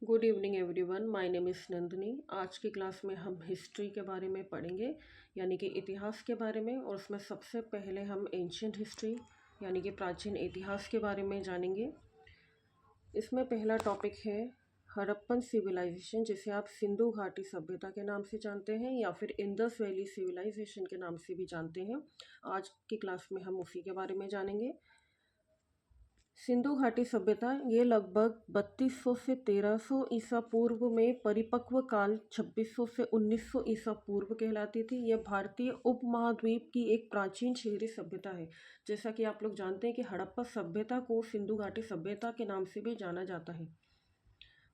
Good evening everyone, my name is Nandini. आज की class में हम हिस्ट्री के बारे में पढ़ेंगे, यानी कि इतिहास के बारे में। और उसमें सबसे पहले हम एंशियंट हिस्ट्री यानी कि प्राचीन इतिहास के बारे में जानेंगे। इसमें पहला टॉपिक है हड़प्पन सिविलाइजेशन, जिसे आप सिंधु घाटी सभ्यता के नाम से जानते हैं या फिर इंडस वैली सिविलाइजेशन के नाम से भी जानते हैं। आज की क्लास में हम उसी के बारे में जानेंगे। सिंधु घाटी सभ्यता ये लगभग 3200 से 1300 ईसा पूर्व में परिपक्व काल 2600 से 1900 ईसा पूर्व कहलाती थी। यह भारतीय उपमहाद्वीप की एक प्राचीन शहरी सभ्यता है। जैसा कि आप लोग जानते हैं कि हड़प्पा सभ्यता को सिंधु घाटी सभ्यता के नाम से भी जाना जाता है।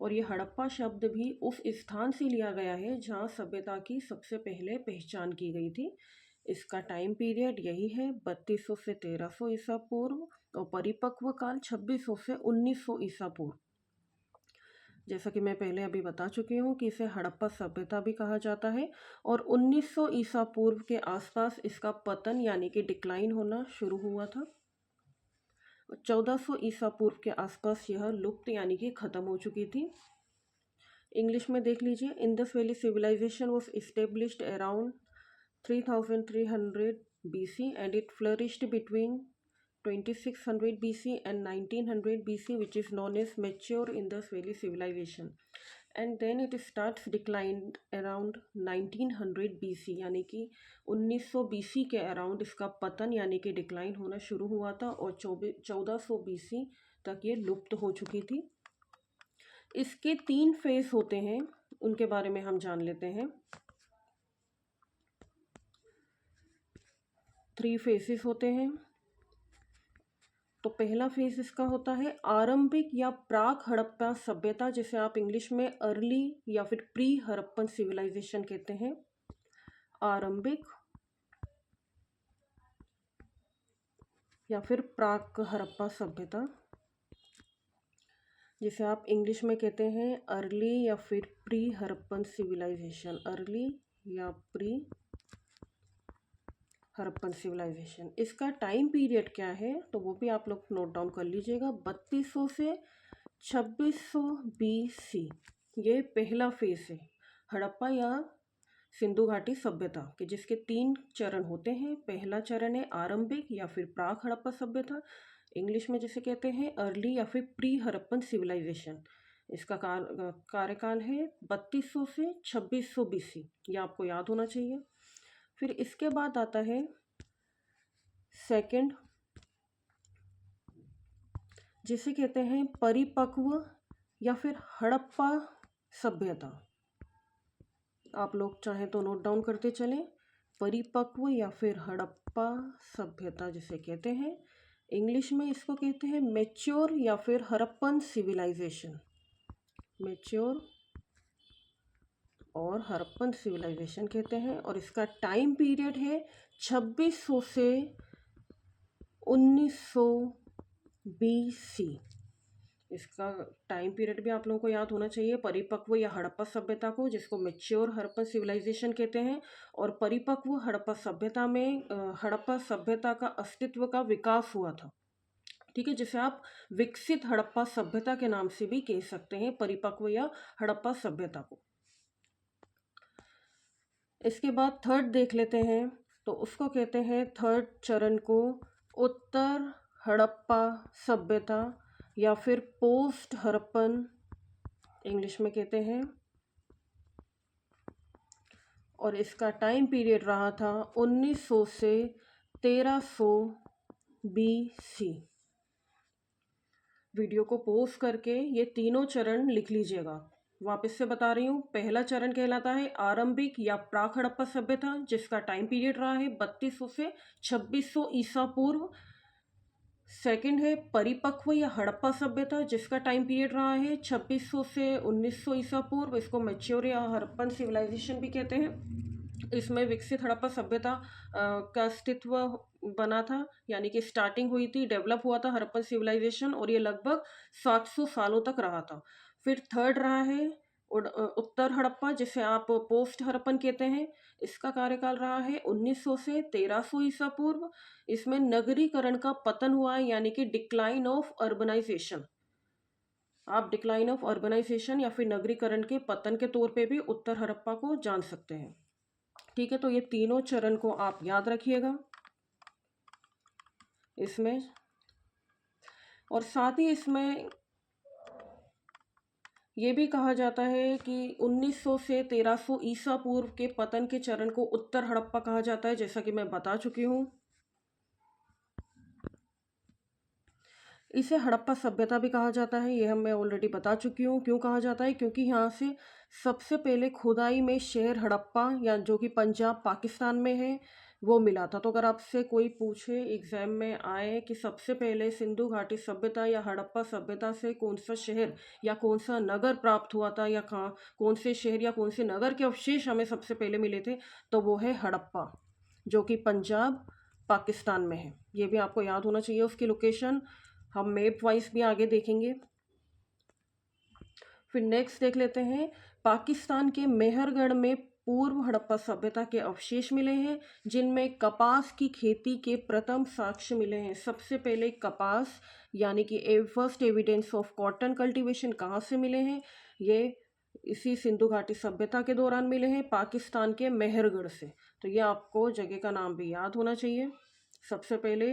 और ये हड़प्पा शब्द भी उस स्थान से लिया गया है जहाँ सभ्यता की सबसे पहले पहचान की गई थी। इसका टाइम पीरियड यही है 3200 से 1300 ईसा पूर्व और परिपक्व काल 2600 से 1900 ईसा पूर्व। जैसा कि मैं पहले अभी बता चुकी हूँ कि इसे हड़प्पा सभ्यता भी कहा जाता है। और 1900 ईसा पूर्व के आसपास इसका पतन यानी कि डिक्लाइन होना शुरू हुआ था। 1400 ईसा पूर्व के आसपास यह लुप्त यानी कि ख़त्म हो चुकी थी। इंग्लिश में देख लीजिए, Indus valley civilisation was established around 3300 BC and it flourished between 2600 BC and 1900 BC, which is known as mature Indus Valley civilization. And then it starts declined around 1900 BC, यानी कि 1900 BC के around इसका पतन यानी कि decline होना शुरू हुआ था और 1400 BC तक ये लुप्त हो चुकी थी। इसके 3 फेज होते हैं, उनके बारे में हम जान लेते हैं। 3 फेसेस होते हैं। तो पहला फेज इसका होता है आरंभिक या प्राक हड़प्पा सभ्यता, जिसे आप इंग्लिश में अर्ली या फिर प्री हड़प्पन सिविलाइजेशन कहते हैं। आरंभिक या फिर प्राक हड़प्पा सभ्यता, जिसे आप इंग्लिश में कहते हैं अर्ली या फिर प्री हड़प्पन सिविलाइजेशन। अर्ली या प्री हड़प्पन सिविलाइजेशन। इसका टाइम पीरियड क्या है तो वो भी आप लोग नोट डाउन कर लीजिएगा। 3200 से 2600 BC ये पहला फेज है हड़प्पा या सिंधु घाटी सभ्यता के, जिसके 3 चरण होते हैं। पहला चरण है आरंभिक या फिर प्राक हड़प्पा सभ्यता, इंग्लिश में जिसे कहते हैं अर्ली या फिर प्री हड़प्पन सिविलाइजेशन। इसका कार्यकाल है 3200 से 2600 BC, ये आपको याद होना चाहिए। फिर इसके बाद आता है सेकंड, जिसे कहते हैं परिपक्व या फिर हड़प्पा सभ्यता। आप लोग चाहे तो नोट डाउन करते चलें, परिपक्व या फिर हड़प्पा सभ्यता जिसे कहते हैं। इंग्लिश में इसको कहते हैं मैच्योर या फिर हड़प्पन सिविलाइजेशन। मैच्योर और हड़प्पन सिविलाइजेशन कहते हैं। और इसका टाइम पीरियड है 2600 से 1900 BC। इसका टाइम पीरियड भी आप लोगों को याद होना चाहिए। परिपक्व या हड़प्पा सभ्यता को, जिसको मैच्योर हड़प्पन सिविलाइजेशन कहते हैं। और परिपक्व हड़प्पा सभ्यता में हड़प्पा सभ्यता का अस्तित्व का विकास हुआ था, ठीक है, जिसे आप विकसित हड़प्पा सभ्यता के नाम से भी कह सकते हैं, परिपक्व या हड़प्पा सभ्यता को। इसके बाद थर्ड देख लेते हैं, तो उसको कहते हैं थर्ड चरण को उत्तर हड़प्पा सभ्यता या फिर पोस्ट हड़प्पन इंग्लिश में कहते हैं। और इसका टाइम पीरियड रहा था 1900 से 1300 BC। वीडियो को पॉज करके ये तीनों चरण लिख लीजिएगा। वापस से बता रही हूँ, पहला चरण कहलाता है आरंभिक या प्राक हड़प्पा सभ्यता, जिसका टाइम पीरियड रहा है 3200 से 2600 ईसा पूर्व। सेकंड है परिपक्व या हड़प्पा सभ्यता, जिसका टाइम पीरियड रहा है 2600 से 1900 ईसा पूर्व। इसको मैच्योर या हड़प्पन सिविलाइजेशन भी कहते हैं। इसमें विकसित हड़प्पा सभ्यता का अस्तित्व बना था, यानी कि स्टार्टिंग हुई थी, डेवलप हुआ था हड़प्पन सिविलाइजेशन, और ये लगभग 700 सालों तक रहा था। फिर थर्ड रहा है उत्तर हड़प्पा, जिसे आप पोस्ट हड़प्पन कहते हैं। इसका कार्यकाल रहा है 1900 से 1300 ईसा पूर्व। इसमें नगरीकरण का पतन हुआ है, यानी कि डिक्लाइन ऑफ अर्बनाइजेशन। आप डिक्लाइन ऑफ अर्बनाइजेशन या फिर नगरीकरण के पतन के तौर पे भी उत्तर हड़प्पा को जान सकते हैं। ठीक है, तो ये तीनों चरण को आप याद रखिएगा इसमें। और साथ ही इसमें ये भी कहा जाता है कि 1900 से 1300 ईसा पूर्व के पतन के चरण को उत्तर हड़प्पा कहा जाता है, जैसा कि मैं बता चुकी हूँ। इसे हड़प्पा सभ्यता भी कहा जाता है, ये मैं ऑलरेडी बता चुकी हूँ। क्यों कहा जाता है? क्योंकि यहाँ से सबसे पहले खुदाई में शहर हड़प्पा, या जो कि पंजाब पाकिस्तान में है, वो मिला था। तो अगर आपसे कोई पूछे एग्जाम में आए कि सबसे पहले सिंधु घाटी सभ्यता या हड़प्पा सभ्यता से कौन सा शहर या कौन सा नगर प्राप्त हुआ था, या कहाँ कौन से शहर या कौन से नगर के अवशेष हमें सबसे पहले मिले थे, तो वो है हड़प्पा, जो कि पंजाब पाकिस्तान में है। ये भी आपको याद होना चाहिए उसकी लोकेशन। हम मैप वाइज भी आगे देखेंगे। फिर नेक्स्ट देख लेते हैं, पाकिस्तान के मेहरगढ़ में पूर्व हड़प्पा सभ्यता के अवशेष मिले हैं, जिनमें कपास की खेती के प्रथम साक्ष्य मिले हैं। सबसे पहले कपास यानी कि first evidence of cotton cultivation कहाँ से मिले हैं? ये इसी सिंधु घाटी सभ्यता के दौरान मिले हैं, पाकिस्तान के मेहरगढ़ से। तो ये आपको जगह का नाम भी याद होना चाहिए। सबसे पहले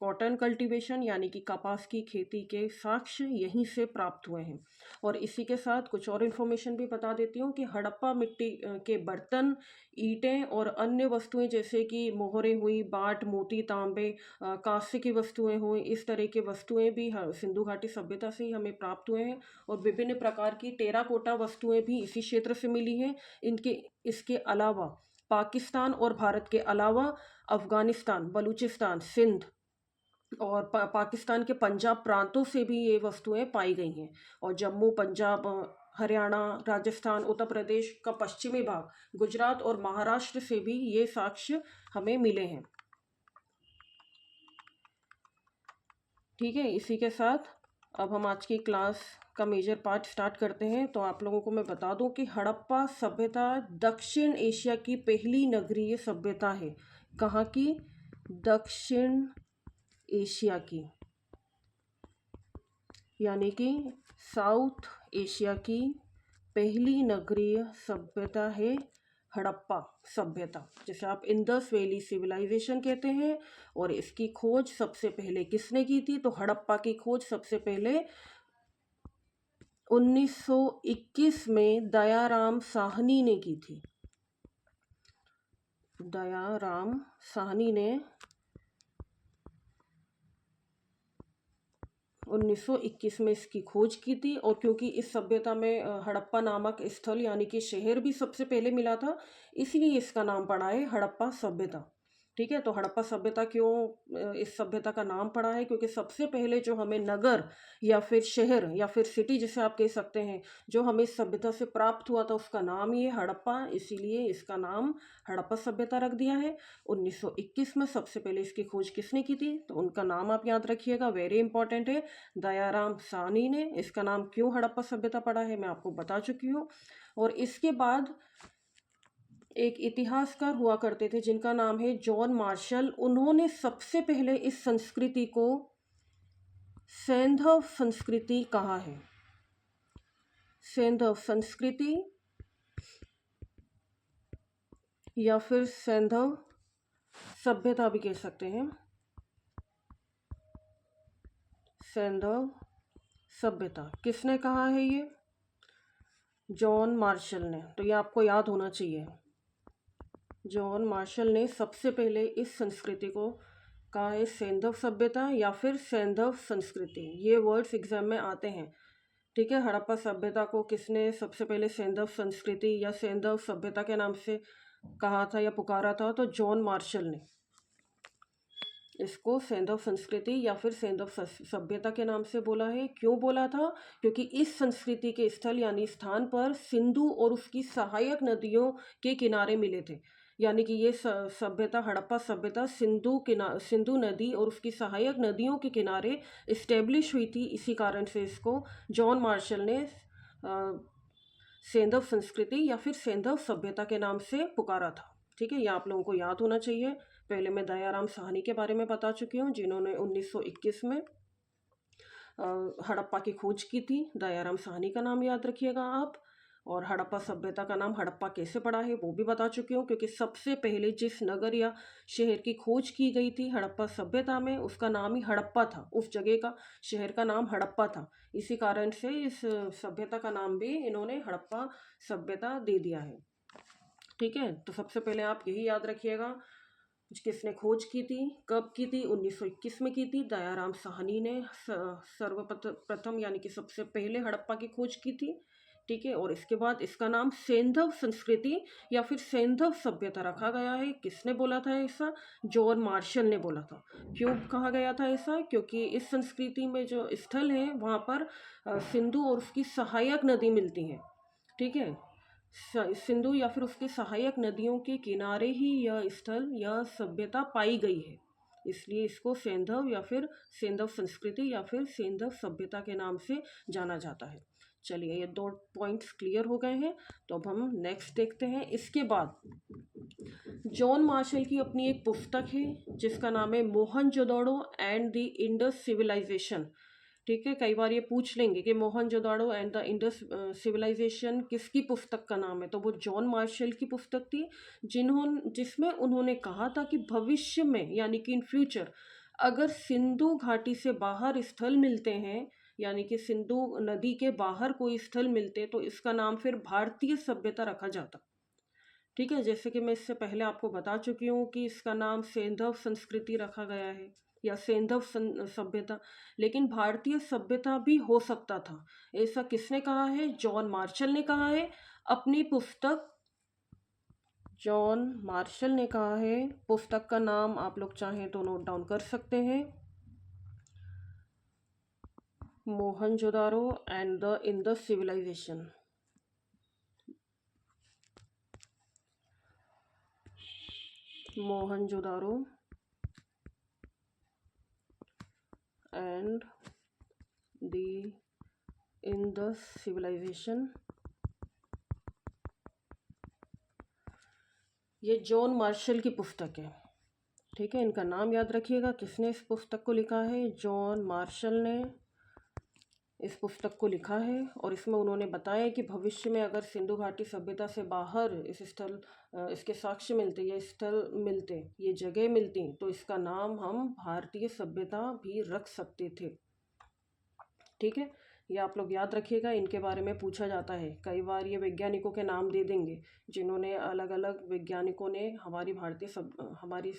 कॉटन कल्टीवेशन यानी कि कपास की खेती के साक्ष्य यहीं से प्राप्त हुए हैं। और इसी के साथ कुछ और इन्फॉर्मेशन भी बता देती हूँ कि हड़प्पा मिट्टी के बर्तन, ईंटें और अन्य वस्तुएं जैसे कि मोहरें हुई, बाट, मोती, तांबे, कांस्य की वस्तुएं हुई, इस तरह की वस्तुएं भी सिंधु घाटी सभ्यता से ही हमें प्राप्त हुए हैं। और विभिन्न प्रकार की टेराकोटा वस्तुएं भी इसी क्षेत्र से मिली हैं। इसके अलावा पाकिस्तान और भारत के अलावा अफगानिस्तान, बलूचिस्तान, सिंध और पाकिस्तान के पंजाब प्रांतों से भी ये वस्तुएं पाई गई हैं। और जम्मू, पंजाब, हरियाणा, राजस्थान, उत्तर प्रदेश का पश्चिमी भाग, गुजरात और महाराष्ट्र से भी ये साक्ष्य हमें मिले हैं। ठीक है, इसी के साथ अब हम आज की क्लास का मेजर पार्ट स्टार्ट करते हैं। तो आप लोगों को मैं बता दूं कि हड़प्पा सभ्यता दक्षिण एशिया की पहली नगरीय सभ्यता है। कहाँ की? दक्षिण एशिया की, यानी कि साउथ एशिया की पहली नगरीय सभ्यता है हड़प्पा सभ्यता, जिसे आप इंडस वैली सिविलाइजेशन कहते हैं। और इसकी खोज सबसे पहले किसने की थी? तो हड़प्पा की खोज सबसे पहले 1921 में दयाराम साहनी ने की थी। दयाराम साहनी ने 1921 में इसकी खोज की थी। और क्योंकि इस सभ्यता में हड़प्पा नामक स्थल यानी कि शहर भी सबसे पहले मिला था, इसलिए इसका नाम पड़ा है हड़प्पा सभ्यता। ठीक है, तो हड़प्पा सभ्यता क्यों इस सभ्यता का नाम पड़ा है? क्योंकि सबसे पहले जो हमें नगर या फिर शहर या फिर सिटी जिसे आप कह सकते हैं, जो हमें इस सभ्यता से प्राप्त हुआ था, उसका नाम ही है हड़प्पा, इसीलिए इसका नाम हड़प्पा सभ्यता रख दिया है। 1921 में सबसे पहले इसकी खोज किसने की थी? तो उनका नाम आप याद रखिएगा, वेरी इंपॉर्टेंट है, दयाराम साहनी ने। इसका नाम क्यों हड़प्पा सभ्यता पड़ा है मैं आपको बता चुकी हूँ। और इसके बाद एक इतिहासकार हुआ करते थे जिनका नाम है जॉन मार्शल। उन्होंने सबसे पहले इस संस्कृति को सैंधव संस्कृति कहा है। सैंधव संस्कृति या फिर सैंधव सभ्यता भी कह सकते हैं, सैंधव सभ्यता किसने कहा है? ये जॉन मार्शल ने। तो ये आपको याद होना चाहिए, जॉन मार्शल ने सबसे पहले इस संस्कृति को कहा है सैंधव सभ्यता या फिर सैंधव संस्कृति। ये वर्ड्स एग्जाम में आते हैं। ठीक है, हड़प्पा सभ्यता को किसने सबसे पहले सैंधव संस्कृति या सैंधव सभ्यता के नाम से कहा था या पुकारा था? तो जॉन मार्शल ने इसको सैंधव संस्कृति या फिर सैंधव सभ्यता के नाम से बोला है। क्यों बोला था? क्योंकि इस संस्कृति के स्थल यानी स्थान पर सिंधु और उसकी सहायक नदियों के किनारे मिले थे। यानी कि ये सभ्यता, हड़प्पा सभ्यता सिंधु नदी और उसकी सहायक नदियों के किनारे इस्टेब्लिश हुई थी। इसी कारण से इसको जॉन मार्शल ने सैंधव संस्कृति या फिर सैंधव सभ्यता के नाम से पुकारा था। ठीक है, ये आप लोगों को याद होना चाहिए। पहले मैं दयाराम साहनी के बारे में बता चुकी हूँ, जिन्होंने 1921 में हड़प्पा की खोज की थी, दयाराम साहनी का नाम याद रखिएगा आप। और हड़प्पा सभ्यता का नाम हड़प्पा कैसे पड़ा है वो भी बता चुकी हूँ, क्योंकि सबसे पहले जिस नगर या शहर की खोज की गई थी हड़प्पा सभ्यता में, उसका नाम ही हड़प्पा था, उस जगह का शहर का नाम हड़प्पा था। इसी कारण से इस सभ्यता का नाम भी इन्होंने हड़प्पा सभ्यता दे दिया है। ठीक है, तो सबसे पहले आप यही याद रखिएगा, किसने खोज की थी, कब की थी, 1921 में की थी। दयाराम साहनी ने सर्वप्रथम यानी कि सबसे पहले हड़प्पा की खोज की थी। ठीक है, और इसके बाद इसका नाम सेंधव संस्कृति या फिर सेंधव सभ्यता रखा गया है। किसने बोला था ऐसा? जॉन मार्शल ने बोला था। क्यों कहा गया था ऐसा? क्योंकि इस संस्कृति में जो स्थल है वहाँ पर सिंधु और उसकी सहायक नदी मिलती है। ठीक है, सिंधु या फिर उसके सहायक नदियों के किनारे ही यह स्थल, यह सभ्यता पाई गई है, इसलिए इसको सेंधव या फिर सेंधव संस्कृति या फिर सेंधव सभ्यता के नाम से जाना जाता है। चलिए, ये 2 पॉइंट्स क्लियर हो गए हैं। तो अब हम नेक्स्ट देखते हैं। इसके बाद जॉन मार्शल की अपनी एक पुस्तक है जिसका नाम है Mohenjodaro and the Indus civilisation. ठीक है, कई बार ये पूछ लेंगे कि Mohenjodaro and the Indus civilisation किसकी पुस्तक का नाम है, तो वो जॉन मार्शल की पुस्तक थी, जिसमें उन्होंने कहा था कि भविष्य में यानी कि इन फ्यूचर अगर सिंधु घाटी से बाहर स्थल मिलते हैं, यानी कि सिंधु नदी के बाहर कोई स्थल मिलते, तो इसका नाम फिर भारतीय सभ्यता रखा जाता। ठीक है, जैसे कि मैं इससे पहले आपको बता चुकी हूँ कि इसका नाम सेंधव संस्कृति रखा गया है या सेंधव सभ्यता, लेकिन भारतीय सभ्यता भी हो सकता था। ऐसा किसने कहा है? जॉन मार्शल ने कहा है अपनी पुस्तक। जॉन मार्शल ने कहा है, पुस्तक का नाम आप लोग चाहें तो नोट डाउन कर सकते हैं, Mohenjodaro and the Indus civilisation. Mohenjodaro and the Indus civilisation, ये जॉन मार्शल की पुस्तक है। ठीक है, इनका नाम याद रखिएगा। किसने इस पुस्तक को लिखा है? जॉन मार्शल ने इस पुस्तक को लिखा है, और इसमें उन्होंने बताया कि भविष्य में अगर सिंधु घाटी सभ्यता से बाहर इसके साक्ष्य मिलते, ये स्थल मिलते, ये जगह मिलती, तो इसका नाम हम भारतीय सभ्यता भी रख सकते थे। ठीक है, ये आप लोग याद रखिएगा, इनके बारे में पूछा जाता है। कई बार ये वैज्ञानिकों के नाम दे देंगे, जिन्होंने अलग अलग वैज्ञानिकों ने हमारी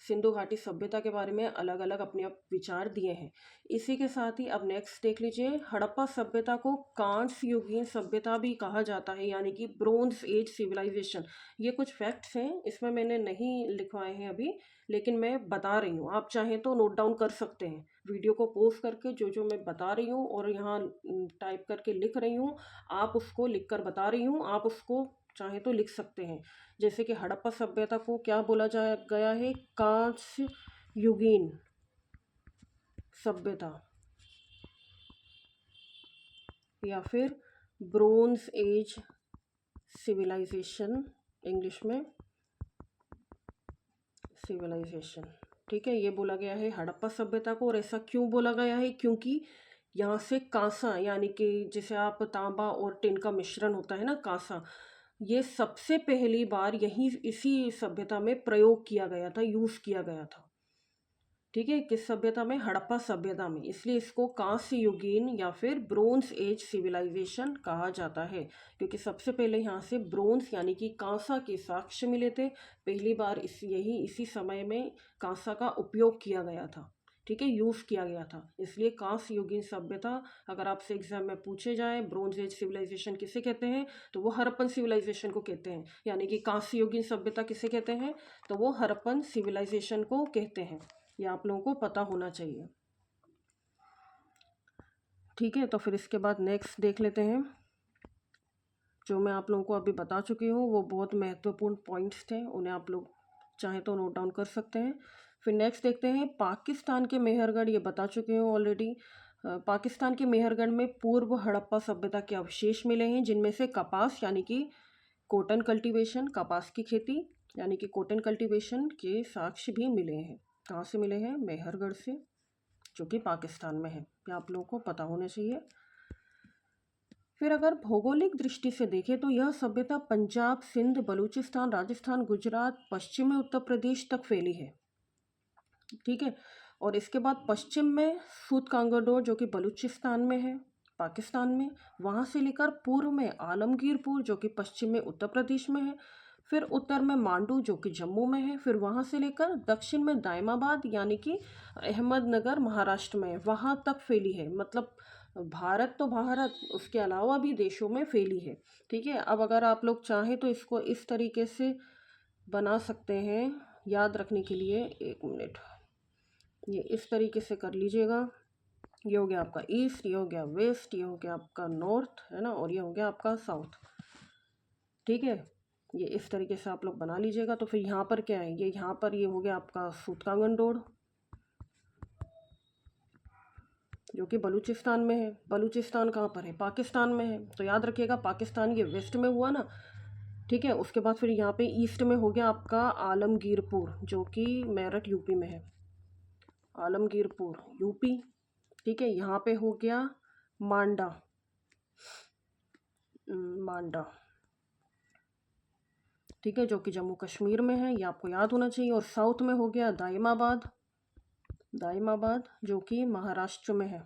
सिंधु घाटी सभ्यता के बारे में अलग अलग अपने विचार दिए हैं। इसी के साथ ही अब नेक्स्ट देख लीजिए, हड़प्पा सभ्यता को कांस्य युगीन सभ्यता भी कहा जाता है, यानी कि ब्रोंज एज सिविलाइजेशन। ये कुछ फैक्ट्स हैं, इसमें मैंने नहीं लिखवाए हैं अभी, लेकिन मैं बता रही हूँ, आप चाहें तो नोट डाउन कर सकते हैं वीडियो को पॉज करके, जो जो मैं बता रही हूँ और यहाँ टाइप करके लिख रही हूँ, आप उसको लिख कर बता रही हूँ, आप उसको चाहे तो लिख सकते हैं। जैसे कि हड़प्पा सभ्यता को क्या बोला गया है? कांस्य युगीन सभ्यता या फिर ब्रोंज एज सिविलाइजेशन, इंग्लिश में सिविलाइजेशन। ठीक है, ये बोला गया है हड़प्पा सभ्यता को। और ऐसा क्यों बोला गया है? क्योंकि यहाँ से कांसा, यानी कि जिसे आप तांबा और टिन का मिश्रण होता है ना, कांसा, ये सबसे पहली बार यहीं इसी सभ्यता में प्रयोग किया गया था, यूज़ किया गया था। ठीक है, किस सभ्यता में? हड़प्पा सभ्यता में। इसलिए इसको कांस्य युगीन या फिर ब्रोंज एज सिविलाइजेशन कहा जाता है, क्योंकि सबसे पहले यहाँ से ब्रोंज यानी कि कांसा के साक्ष्य मिले थे। पहली बार इसी समय में कांसा का उपयोग किया गया था। ठीक है, यूज़ किया गया था, इसलिए कांस्य युगीन सभ्यता। अगर आपसे एग्जाम में पूछे जाए ब्रोंज एज सिविलाइजेशन किसे कहते हैं, तो वो हड़प्पन सिविलाइजेशन को कहते हैं। यानी कि कांस्य युगीन सभ्यता किसे कहते हैं, तो वो हड़प्पन सिविलाइजेशन को कहते हैं। ये आप लोगों को पता होना चाहिए। ठीक है, तो फिर इसके बाद नेक्स्ट देख लेते हैं। जो मैं आप लोगों को अभी बता चुकी हूँ वो बहुत महत्वपूर्ण पॉइंट्स थे, उन्हें आप लोग चाहे तो नोट डाउन कर सकते हैं। फिर नेक्स्ट देखते हैं पाकिस्तान के मेहरगढ़, ये बता चुके हूँ ऑलरेडी। पाकिस्तान के मेहरगढ़ में पूर्व हड़प्पा सभ्यता के अवशेष मिले हैं, जिनमें से कपास यानी कि कॉटन कल्टीवेशन, कपास की खेती यानी कि कॉटन कल्टीवेशन के साक्ष्य भी मिले हैं। कहाँ से मिले हैं? मेहरगढ़ से, जो कि पाकिस्तान में है। ये आप लोगों को पता होना चाहिए। फिर अगर भौगोलिक दृष्टि से देखें तो यह सभ्यता पंजाब, सिंध, बलूचिस्तान, राजस्थान, गुजरात, पश्चिमी उत्तर प्रदेश तक फैली है। ठीक है। और इसके बाद पश्चिम में सूत कांगडोर जो कि बलूचिस्तान में है, पाकिस्तान में। वहाँ से लेकर पूर्व में आलमगीरपुर जो कि पश्चिम में उत्तर प्रदेश में है। फिर उत्तर में मांडू जो कि जम्मू में है। फिर वहाँ से लेकर दक्षिण में दायमाबाद यानी कि अहमदनगर महाराष्ट्र में है, वहाँ तक फैली है। मतलब भारत तो भारत, उसके अलावा भी देशों में फैली है। ठीक है। अब अगर आप लोग चाहें तो इसको इस तरीके से बना सकते हैं याद रखने के लिए। एक मिनट, ये इस तरीके से कर लीजिएगा। ये हो गया आपका ईस्ट, ये हो गया वेस्ट, ये हो गया आपका नॉर्थ, है ना, और ये हो गया आपका साउथ। ठीक है। ये इस तरीके से आप लोग बना लीजिएगा। तो फिर यहाँ पर क्या है, ये यहाँ पर ये हो गया आपका सूतकांगन जो कि बलूचिस्तान में है। बलूचिस्तान कहाँ पर है, पाकिस्तान में है। तो याद रखिएगा पाकिस्तान ये वेस्ट में हुआ ना। ठीक है। उसके बाद फिर यहाँ पे ईस्ट में हो गया आपका आलमगीरपुर जो कि मेरठ यूपी में है। आलमगीरपुर यूपी। ठीक है। यहाँ पे हो गया मांडा, मांडा, ठीक है, जो कि जम्मू कश्मीर में है, ये आपको याद होना चाहिए। और साउथ में हो गया दाइमाबाद, दाइमाबाद जो कि महाराष्ट्र में है।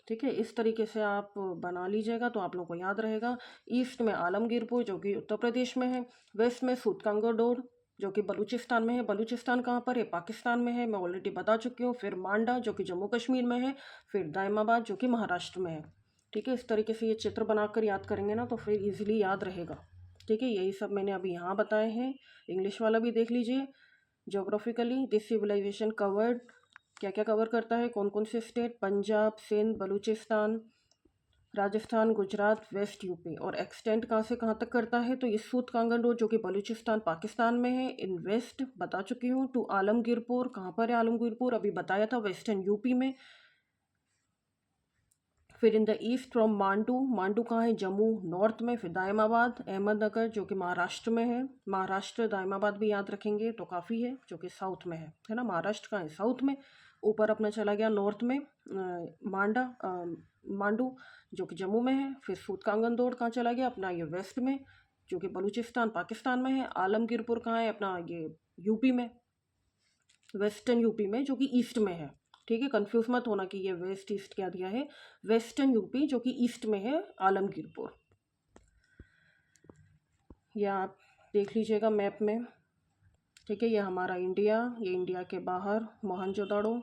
ठीक है। इस तरीके से आप बना लीजिएगा तो आप लोगों को याद रहेगा। ईस्ट में आलमगीरपुर जो कि उत्तर प्रदेश में है। वेस्ट में सूतकांगडोर जो कि बलूचिस्तान में है। बलूचिस्तान कहाँ पर है, पाकिस्तान में है, मैं ऑलरेडी बता चुकी हूँ। फिर मांडा जो कि जम्मू कश्मीर में है। फिर दाइमाबाद जो कि महाराष्ट्र में है। ठीक है। इस तरीके से ये चित्र बनाकर याद करेंगे ना तो फिर इजीली याद रहेगा। ठीक है। यही सब मैंने अभी यहाँ बताए हैं। इंग्लिश वाला भी देख लीजिए। जोग्राफिकली दिस सिविलाइजेशन कवर्ड, क्या क्या कवर करता है, कौन कौन से state, Punjab, Sindh, Balochistan, Rajasthan, Gujarat, west UP. और एक्सटेंड कहाँ से कहाँ तक करता है, तो ये सूतकांगन जो कि बलूचिस्तान पाकिस्तान में है। इन वेस्ट बता चुकी हूँ। टू आलमगीरपुर, कहाँ पर है आलमगीरपुर, अभी बताया था, वेस्टर्न यूपी में। फिर in the east from Mandu, Mandu कहाँ है, जम्मू नॉर्थ में। फिर दायमाबाद अहमदनगर जो कि महाराष्ट्र में है। महाराष्ट्र दायमाबाद भी याद रखेंगे तो काफ़ी है, जो कि साउथ में है ना। महाराष्ट्र कहाँ है, साउथ में। ऊपर अपना चला गया नॉर्थ में मांडू जो कि जम्मू में है। फिर सूतकांगन कहाँ चला गया अपना, ये वेस्ट में, जो कि बलूचिस्तान पाकिस्तान में है। आलमगीरपुर कहाँ है अपना, ये यूपी में, वेस्टर्न यूपी में, जो कि ईस्ट में है। ठीक है। कंफ्यूज मत होना कि ये वेस्ट ईस्ट क्या दिया है, वेस्टर्न यूपी जो कि ईस्ट में है आलमगीरपुर। या आप देख लीजिएगा मैप में। ठीक है। ये हमारा इंडिया, ये इंडिया के बाहर मोहनजोदाड़ो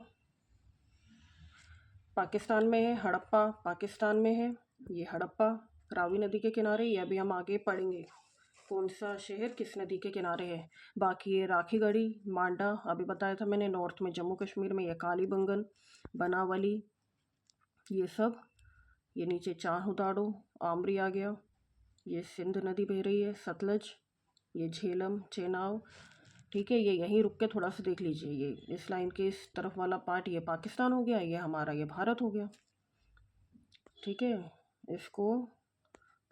पाकिस्तान में है। हड़प्पा पाकिस्तान में है। ये हड़प्पा रावी नदी के किनारे, ये अभी हम आगे पढ़ेंगे कौन सा शहर किस नदी के किनारे है। बाकी ये राखीगढ़ी, मांडा अभी बताया था मैंने, नॉर्थ में जम्मू कश्मीर में। ये कालीबंगन, बनावली, ये सब। ये नीचे चाहुदाड़ो, आमरी आ गया। ये सिंध नदी बह रही है, सतलज। ये झेलम, चेनाब। ठीक है। ये यहीं रुक के थोड़ा सा देख लीजिए। ये इस लाइन के इस तरफ वाला पार्ट ये पाकिस्तान हो गया, ये हमारा ये भारत हो गया। ठीक है। इसको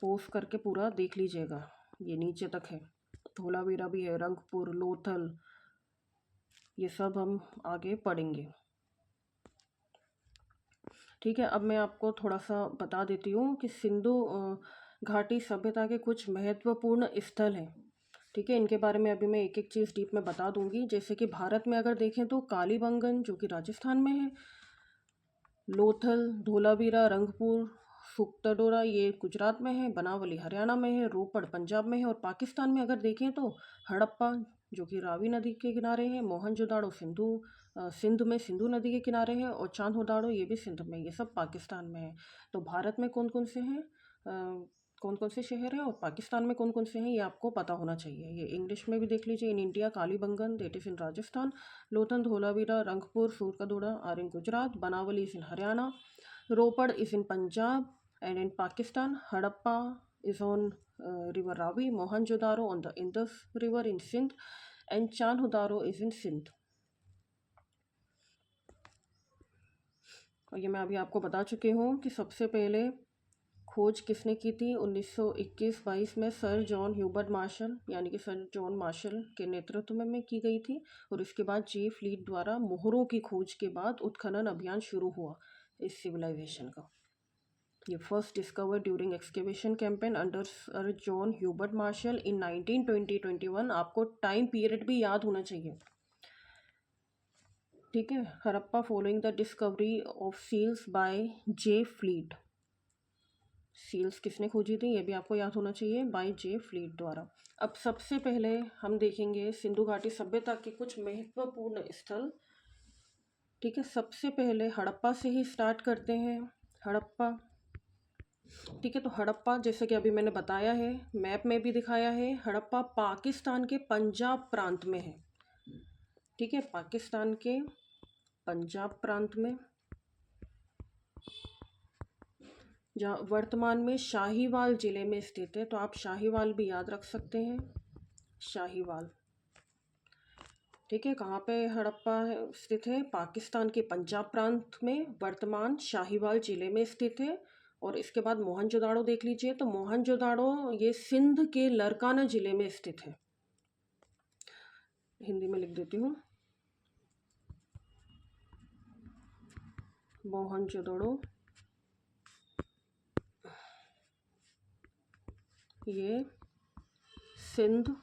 पोस्ट करके पूरा देख लीजिएगा, ये नीचे तक है। धोलावीरा भी है, रंगपुर, लोथल, ये सब हम आगे पढ़ेंगे। ठीक है। अब मैं आपको थोड़ा सा बता देती हूँ कि सिंधु घाटी सभ्यता के कुछ महत्वपूर्ण स्थल हैं। ठीक है। इनके बारे में अभी मैं एक एक चीज़ डीप में बता दूंगी। जैसे कि भारत में अगर देखें तो कालीबंगन जो कि राजस्थान में है, लोथल, धोलावीरा, रंगपुर, सुक्तडोरा ये गुजरात में है, बनावली हरियाणा में है, रोपड़ पंजाब में है। और पाकिस्तान में अगर देखें तो हड़प्पा जो कि रावी नदी के किनारे है, मोहनजोदाड़ो सिंध में सिंधु नदी के किनारे है, और चांदहोदाड़ो ये भी सिंध में, ये सब पाकिस्तान में है। तो भारत में कौन कौन से हैं, कौन कौन से शहर हैं, और पाकिस्तान में कौन कौन से हैं, ये आपको पता होना चाहिए। ये इंग्लिश में भी देख लीजिए। In India Kalibangan that is in Rajasthan, Lothal, Dholavira, Rangpur, Surkotada are in Gujarat, Banawali is in Haryana, Ropar is in Punjab, and in Pakistan Harappa is on river Ravi, Mohenjodaro on the Indus river in Sindh, and Chanhudaro is in Sindh. और ये मैं अभी आपको बता चुकी हूँ कि सबसे पहले खोज किसने की थी? 1921-22 में सर जॉन ह्यूबर्ट मार्शल यानी कि सर जॉन मार्शल के नेतृत्व में की गई थी। और इसके बाद जे फ्लीट द्वारा मोहरों की खोज के बाद उत्खनन अभियान शुरू हुआ इस सिविलाइजेशन का। ये first discover during excavation campaign under sir John Hubert Marshall in 1920-21। आपको टाइम पीरियड भी याद होना चाहिए, ठीक है। Harappa following the discovery of seals by J Fleet. Seals किसने खोजी थी ये भी आपको याद होना चाहिए, बाय जे फ्लीट द्वारा। अब सबसे पहले हम देखेंगे सिंधु घाटी सभ्यता के कुछ महत्वपूर्ण स्थल, ठीक है। सबसे पहले हड़प्पा से ही स्टार्ट करते हैं। हड़प्पा, ठीक है। तो हड़प्पा जैसे कि अभी मैंने बताया है, मैप में भी दिखाया है, हड़प्पा पाकिस्तान के पंजाब प्रांत में है, ठीक है। पाकिस्तान के पंजाब प्रांत में, जहाँ वर्तमान में शाहीवाल ज़िले में स्थित है। तो आप शाहीवाल भी याद रख सकते हैं, शाहीवाल, ठीक है। कहाँ पे हड़प्पा स्थित है? पाकिस्तान के पंजाब प्रांत में, वर्तमान शाहीवाल ज़िले में स्थित है। और इसके बाद मोहनजोदाड़ो देख लीजिए। तो मोहनजोदाड़ो ये सिंध के लरकाना ज़िले में स्थित है। हिंदी में लिख देती हूँ, मोहनजोदड़ो ये सिंध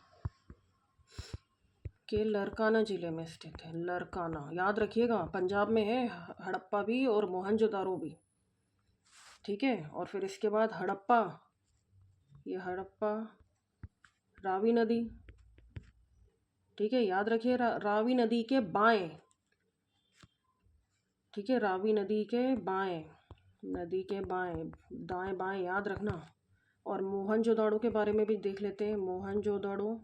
के लरकाना ज़िले में स्थित है। लरकाना याद रखिएगा, पंजाब में है हड़प्पा भी और मोहनजोदाड़ो भी, ठीक है। और फिर इसके बाद हड़प्पा, ये हड़प्पा रावी नदी, ठीक है। याद रखिए रावी नदी के बाएं, ठीक है। रावी नदी के बाएं, नदी के बाएं, दाएं बाएं याद रखना। और मोहनजोदाड़ो के बारे में भी देख लेते हैं। मोहनजोदाड़ो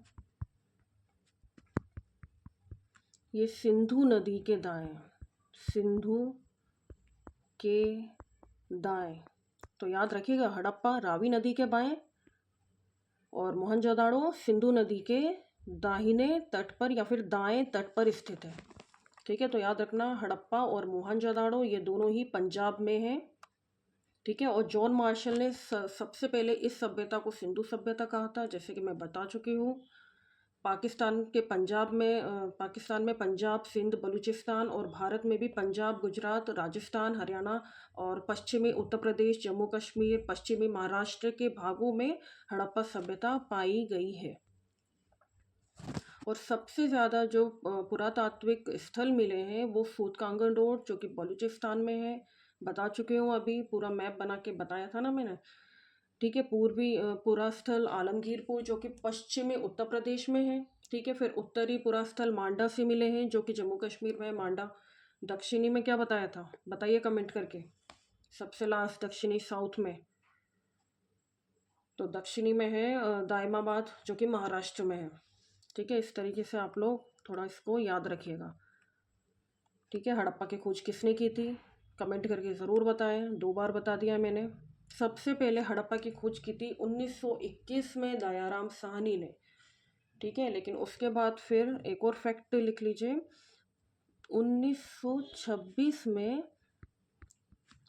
ये सिंधु नदी के दाएं, सिंधु के दाएं। तो याद रखिएगा हड़प्पा रावी नदी के बाएं और मोहनजोदाड़ो सिंधु नदी के दाहिने तट पर या फिर दाएं तट पर स्थित है, ठीक है। तो याद रखना हड़प्पा और मोहनजोदाड़ो ये दोनों ही पंजाब में हैं, ठीक है। और जॉन मार्शल ने सबसे पहले इस सभ्यता को सिंधु सभ्यता कहा था, जैसे कि मैं बता चुकी हूँ। पाकिस्तान के पंजाब में पाकिस्तान में पंजाब, सिंध, बलूचिस्तान और भारत में भी पंजाब, गुजरात, राजस्थान, हरियाणा और पश्चिमी उत्तर प्रदेश, जम्मू कश्मीर, पश्चिमी महाराष्ट्र के भागों में हड़प्पा सभ्यता पाई गई है। और सबसे ज़्यादा जो पुरातात्विक स्थल मिले हैं वो सूतकांगन रोड जो कि बलूचिस्तान में है, बता चुकी हूँ, अभी पूरा मैप बना के बताया था ना मैंने, ठीक है। पूर्वी पुरास्थल आलमगीरपुर जो कि पश्चिमी उत्तर प्रदेश में है, ठीक है। फिर उत्तरी पुरास्थल मांडा से मिले हैं जो कि जम्मू कश्मीर में है, मांडा। दक्षिणी में क्या बताया था बताइए कमेंट करके, सबसे लास्ट दक्षिणी साउथ में। तो दक्षिणी में है दायमाबाद जो कि महाराष्ट्र में है, ठीक है। इस तरीके से आप लोग थोड़ा इसको याद रखिएगा, ठीक है। हड़प्पा की खोज किसने की थी कमेंट करके ज़रूर बताएं, 2 बार बता दिया मैंने। सबसे पहले हड़प्पा की खोज की थी 1921 में दयाराम साहनी ने, ठीक है। लेकिन उसके बाद फिर एक और फैक्ट लिख लीजिए, 1926 में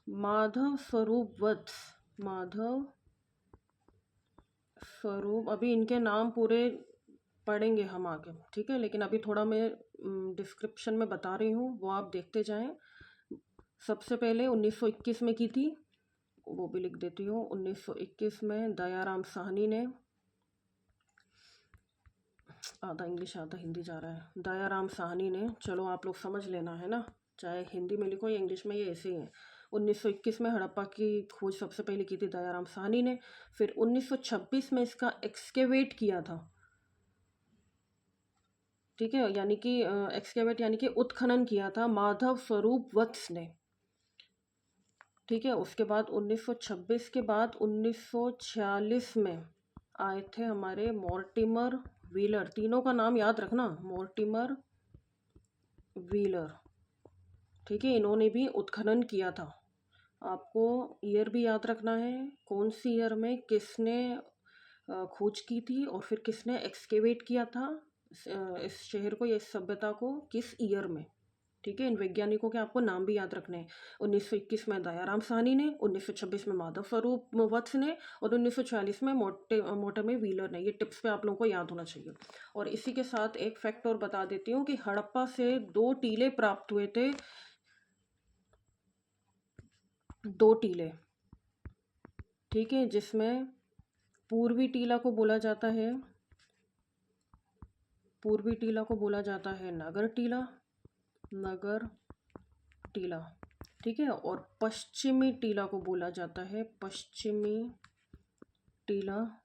माधव स्वरूप वत्स, माधव स्वरूप, अभी इनके नाम पूरे पढ़ेंगे हम आगे, ठीक है। लेकिन अभी थोड़ा मैं डिस्क्रिप्शन में बता रही हूँ, वो आप देखते जाएं। सबसे पहले 1921 में की थी, वो भी लिख देती हूँ। 1921 में दयाराम साहनी ने, आधा इंग्लिश आधा हिंदी जा रहा है, दयाराम साहनी ने, चलो आप लोग समझ लेना है ना, चाहे हिंदी में लिखो या इंग्लिश में, ये ऐसे ही है। 1921 में हड़प्पा की खोज सबसे पहले की थी दयाराम साहनी ने। फिर 1926 में इसका एक्सकेवेट किया था, ठीक है। यानी कि एक्सकेवेट यानी कि उत्खनन किया था माधव स्वरूप वत्स ने, ठीक है। उसके बाद 1926 के बाद 1946 में आए थे हमारे मॉर्टिमर व्हीलर, तीनों का नाम याद रखना, मॉर्टिमर व्हीलर, ठीक है। इन्होंने भी उत्खनन किया था। आपको ईयर भी याद रखना है, कौन सी ईयर में किसने खोज की थी और फिर किसने एक्सकेवेट किया था इस शहर को या इस सभ्यता को, किस ईयर में, ठीक है, इन वैज्ञानिकों के आपको नाम भी याद रखने हैं। 1921 में दयाराम साहनी ने, 1926 में माधव स्वरूप वत्स ने और 1946 में मोटरमे व्हीलर ने। ये टिप्स पे आप लोगों को याद होना चाहिए। और इसी के साथ एक फैक्ट और बता देती हूँ कि हड़प्पा से 2 टीले प्राप्त हुए थे। 2 टीले, ठीक है, जिसमें पूर्वी टीला को बोला जाता है, पूर्वी टीला को बोला जाता है नगर टीला, नगर टीला, ठीक है, और पश्चिमी टीला को बोला जाता है पश्चिमी टीला।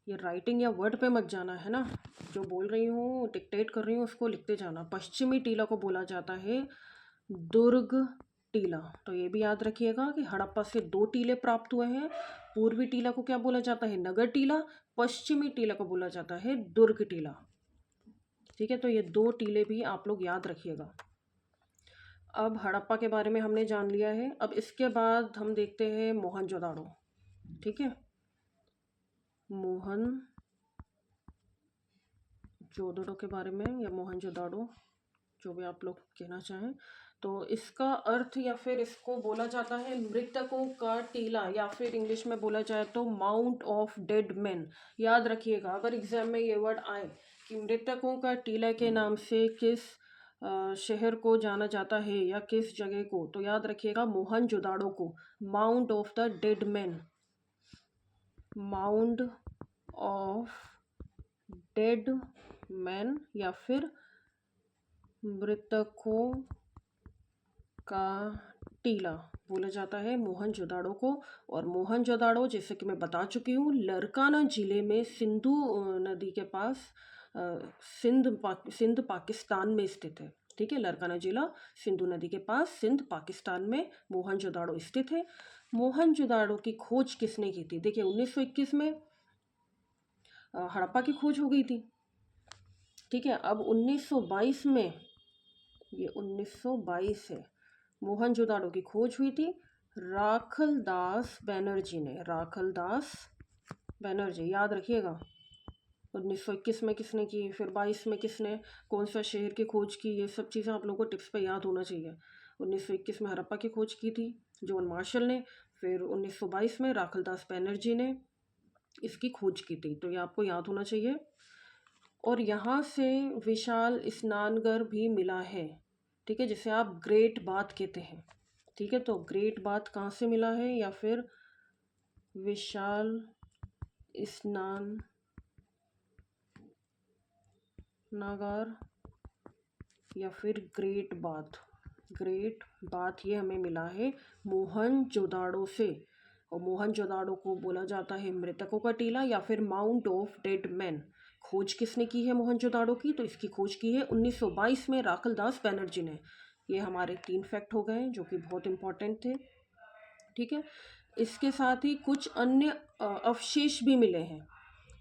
ये राइटिंग या वर्ड पे मत जाना है ना, जो बोल रही हूँ डिक्टेट कर रही हूँ उसको लिखते जाना। पश्चिमी टीला को बोला जाता है दुर्ग टीला। तो ये भी याद रखिएगा कि हड़प्पा से 2 टीले प्राप्त हुए हैं। पूर्वी टीला को क्या बोला जाता है? नगर टीला। पश्चिमी टीला को बोला जाता है दुर्ग टीला। ठीक है, तो ये 2 टीले भी आप लोग याद रखिएगा। अब हड़प्पा के बारे में हमने जान लिया है। अब इसके बाद हम देखते हैं मोहनजोदाड़ो। ठीक है, मोहनजोदड़ो के बारे में या मोहनजोदाड़ो, जो भी आप लोग कहना चाहें। तो इसका अर्थ या फिर इसको बोला जाता है मृतकों का टीला, या फिर इंग्लिश में बोला जाए तो माउंट ऑफ डेड मैन। याद रखिएगा, अगर एग्जाम में ये वर्ड आए कि मृतकों का टीला के नाम से किस शहर को जाना जाता है या किस जगह को, तो याद रखिएगा मोहनजोदाड़ो को, mount of the dead man, mount of dead man, या फिर मृतकों का टीला बोला जाता है मोहनजोदाड़ो को। और मोहनजोदाड़ो, जैसे कि मैं बता चुकी हूँ, लरकाना ज़िले में सिंधु नदी के पास सिंध पाकिस्तान में स्थित है। ठीक है, लरकाना जिला सिंधु नदी के पास सिंध पाकिस्तान में मोहनजोदाड़ो स्थित है। मोहनजोदाड़ो की खोज किसने की थी? देखिए 1921 में हड़प्पा की खोज हो गई थी। ठीक है, अब 1922 में, ये 1922 है, मोहनजोदाड़ो की खोज हुई थी राखलदास बनर्जी ने। राखलदास बनर्जी, याद रखिएगा। 1921 में किसने की, फिर 22 में किसने, कौन सा शहर की खोज की, ये सब चीज़ें आप लोगों को टिप्स पे याद होना चाहिए। 1921 में हड़प्पा की खोज की थी जॉन मार्शल ने, फिर 1922 में राखलदास बनर्जी ने इसकी खोज की थी, तो ये आपको याद होना चाहिए। और यहाँ से विशाल स्नानघर भी मिला है। ठीक है, जिसे आप ग्रेट बाथ कहते हैं। ठीक है, तो ग्रेट बाथ कहाँ से मिला है, या फिर विशाल स्नानागार या फिर ग्रेट बाथ, ग्रेट बाथ ये हमें मिला है मोहनजोदाड़ो से। और मोहनजोदाड़ो को बोला जाता है मृतकों का टीला या फिर माउंट ऑफ डेड मैन। खोज किसने की है मोहनजोदाड़ो की? तो इसकी खोज की है 1922 में राखलदास बनर्जी ने। ये हमारे 3 फैक्ट हो गए जो कि बहुत इंपॉर्टेंट थे। ठीक है, इसके साथ ही कुछ अन्य अवशेष भी मिले हैं।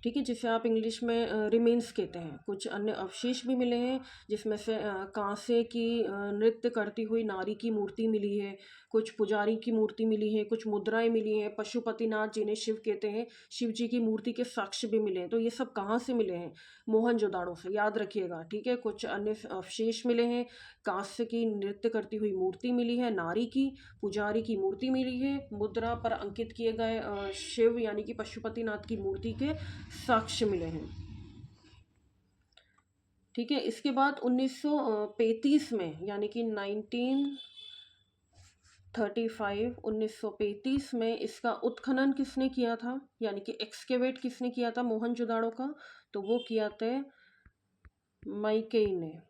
ठीक है, जिसे आप इंग्लिश में रिमेन्स कहते हैं। कुछ अन्य अवशेष भी मिले हैं, जिसमें से कांसे की नृत्य करती हुई नारी की मूर्ति मिली है, कुछ पुजारी की मूर्ति मिली है, कुछ मुद्राएं मिली हैं, पशुपतिनाथ जिन्हें शिव कहते हैं, शिव जी की मूर्ति के साक्ष्य भी मिले हैं। तो ये सब कहाँ से मिले हैं? मोहनजोदाड़ो से, याद रखिएगा। ठीक है, कुछ अन्य अवशेष मिले हैं, कांस्य की नृत्य करती हुई मूर्ति मिली है नारी की, पुजारी की मूर्ति मिली है, मुद्रा पर अंकित किए गए शिव यानी कि पशुपतिनाथ की मूर्ति के साक्ष्य मिले हैं। ठीक है, इसके बाद 1935 में, यानी कि 1935 में इसका उत्खनन किसने किया था, यानी कि एक्सकेवेट किसने किया था मोहनजोदाड़ो का? तो वो किया था मैकई ने।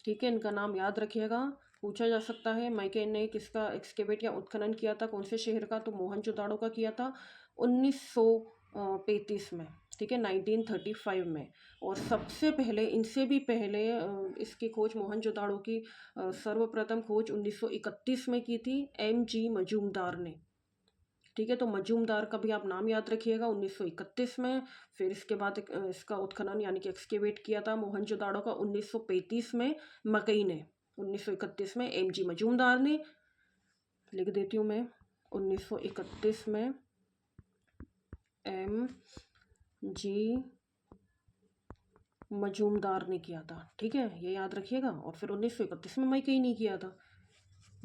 ठीक है, इनका नाम याद रखिएगा, पूछा जा सकता है। मैकई ने किसका एक्सकेवेट या उत्खनन किया था, कौन से शहर का? तो मोहनजोदाड़ो का किया था 1935 में। ठीक है, 1935 में। और सबसे पहले, इनसे भी पहले इसकी खोज मोहनजोदाड़ो की सर्वप्रथम खोज 1931 में की थी MG मजूमदार ने। ठीक है, तो मजूमदार का भी आप नाम याद रखिएगा, 1931 में। फिर इसके बाद इसका उत्खनन यानी कि एक्सकेवेट किया था मोहनजोदाड़ो का 1935 में मकई ने। 1931 में MG मजूमदार ने, लिख देती हूँ मैं, 1931 में MG मजूमदार ने किया था। ठीक है, ये याद रखिएगा। और फिर 1931 में मई नहीं किया था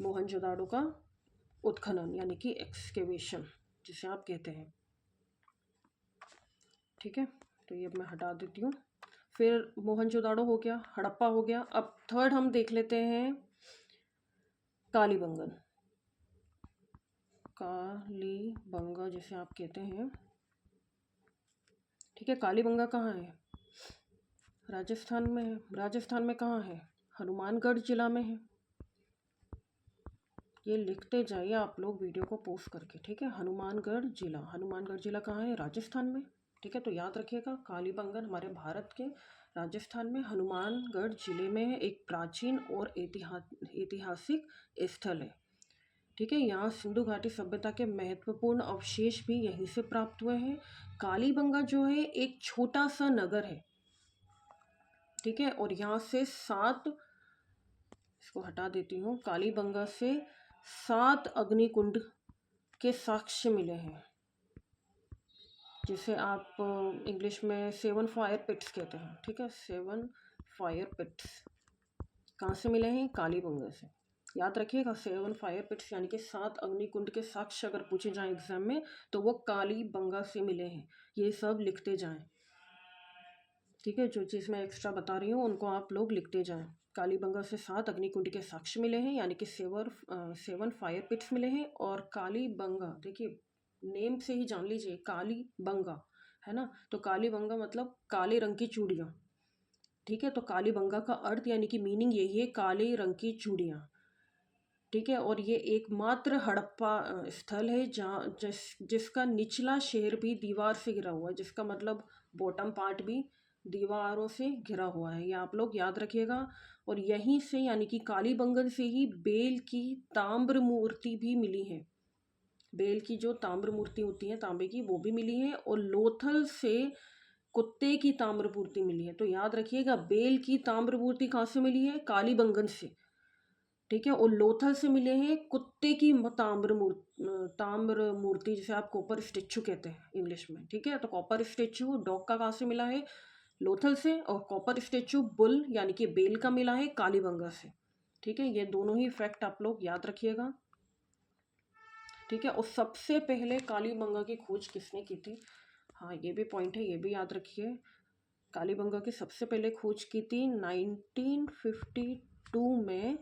मोहनजोदाड़ो का उत्खनन यानी कि एक्सकेवेशन जिसे आप कहते हैं। ठीक है, तो ये अब मैं हटा देती हूँ। फिर मोहनजोदाड़ो हो गया, हड़प्पा हो गया। अब थर्ड हम देख लेते हैं कालीबंगन। कालीबंगा जिसे आप कहते हैं। ठीक है, कालीबंगा कहाँ है? राजस्थान में है। राजस्थान में कहाँ है? हनुमानगढ़ जिला में है। ये लिखते जाइए आप लोग वीडियो को पोस्ट करके। ठीक है, हनुमानगढ़ जिला। हनुमानगढ़ जिला कहाँ है? राजस्थान में। ठीक है, तो याद रखिएगा कालीबंगन हमारे भारत के राजस्थान में हनुमानगढ़ जिले में है। एक प्राचीन और ऐतिहासिक स्थल है। ठीक है, यहाँ सिंधु घाटी सभ्यता के महत्वपूर्ण अवशेष भी यहीं से प्राप्त हुए हैं। कालीबंगा जो है एक छोटा सा नगर है। ठीक है, और यहाँ से इसको हटा देती हूँ। कालीबंगा से 7 अग्निकुंड के साक्ष्य मिले हैं, जिसे आप इंग्लिश में 7 फायर पिट्स कहते हैं। ठीक है, 7 फायर पिट्स कहाँ से मिले हैं? कालीबंगा से। याद रखिएगा, 7 फायर पिट्स यानी कि 7 अग्निकुंड के साक्ष्य अगर पूछे जाएं एग्जाम में तो वो कालीबंगा से मिले हैं। ये सब लिखते जाएं। ठीक है, जो चीज़ मैं एक्स्ट्रा बता रही हूँ उनको आप लोग लिखते जाएं। कालीबंगा से 7 अग्निकुंड के साक्ष्य मिले हैं यानी कि 7 फायर पिट्स मिले हैं। और कालीबंगा, देखिए नेम से ही जान लीजिए कालीबंगा है ना, तो कालीबंगा मतलब काले रंग की चूड़ियाँ। ठीक है, तो कालीबंगा का अर्थ यानी कि मीनिंग यही है, काले रंग की चूड़ियाँ। ठीक है, और ये एकमात्र हड़प्पा स्थल है जहाँ जिसका निचला शहर भी दीवार से घिरा हुआ है, जिसका मतलब बॉटम पार्ट भी दीवारों से घिरा हुआ है। ये आप लोग याद रखिएगा। और यहीं से यानी कि कालीबंगन से ही बेल की ताम्र मूर्ति भी मिली है। बेल की जो ताम्र मूर्ति होती है तांबे की, वो भी मिली है। और लोथल से कुत्ते की ताम्र मूर्ति मिली है। तो याद रखिएगा, बेल की ताम्र मूर्ति कहाँ से मिली है? कालीबंगन से। ठीक है, और लोथल से मिले हैं कुत्ते की ताम्र मूर्ति जिसे आप कॉपर स्टेचू कहते हैं इंग्लिश में। ठीक है, तो कॉपर स्टेचू डॉग का कहाँ से मिला है? लोथल से। और कॉपर स्टेचू बुल यानी कि बेल का मिला है कालीबंगा से। ठीक है, ये दोनों ही फैक्ट आप लोग याद रखिएगा। ठीक है, और सबसे पहले कालीबंगा की खोज किसने की थी? हाँ, ये भी पॉइंट है, ये भी याद रखिए। कालीबंगा की सबसे पहले खोज की थी 1952 में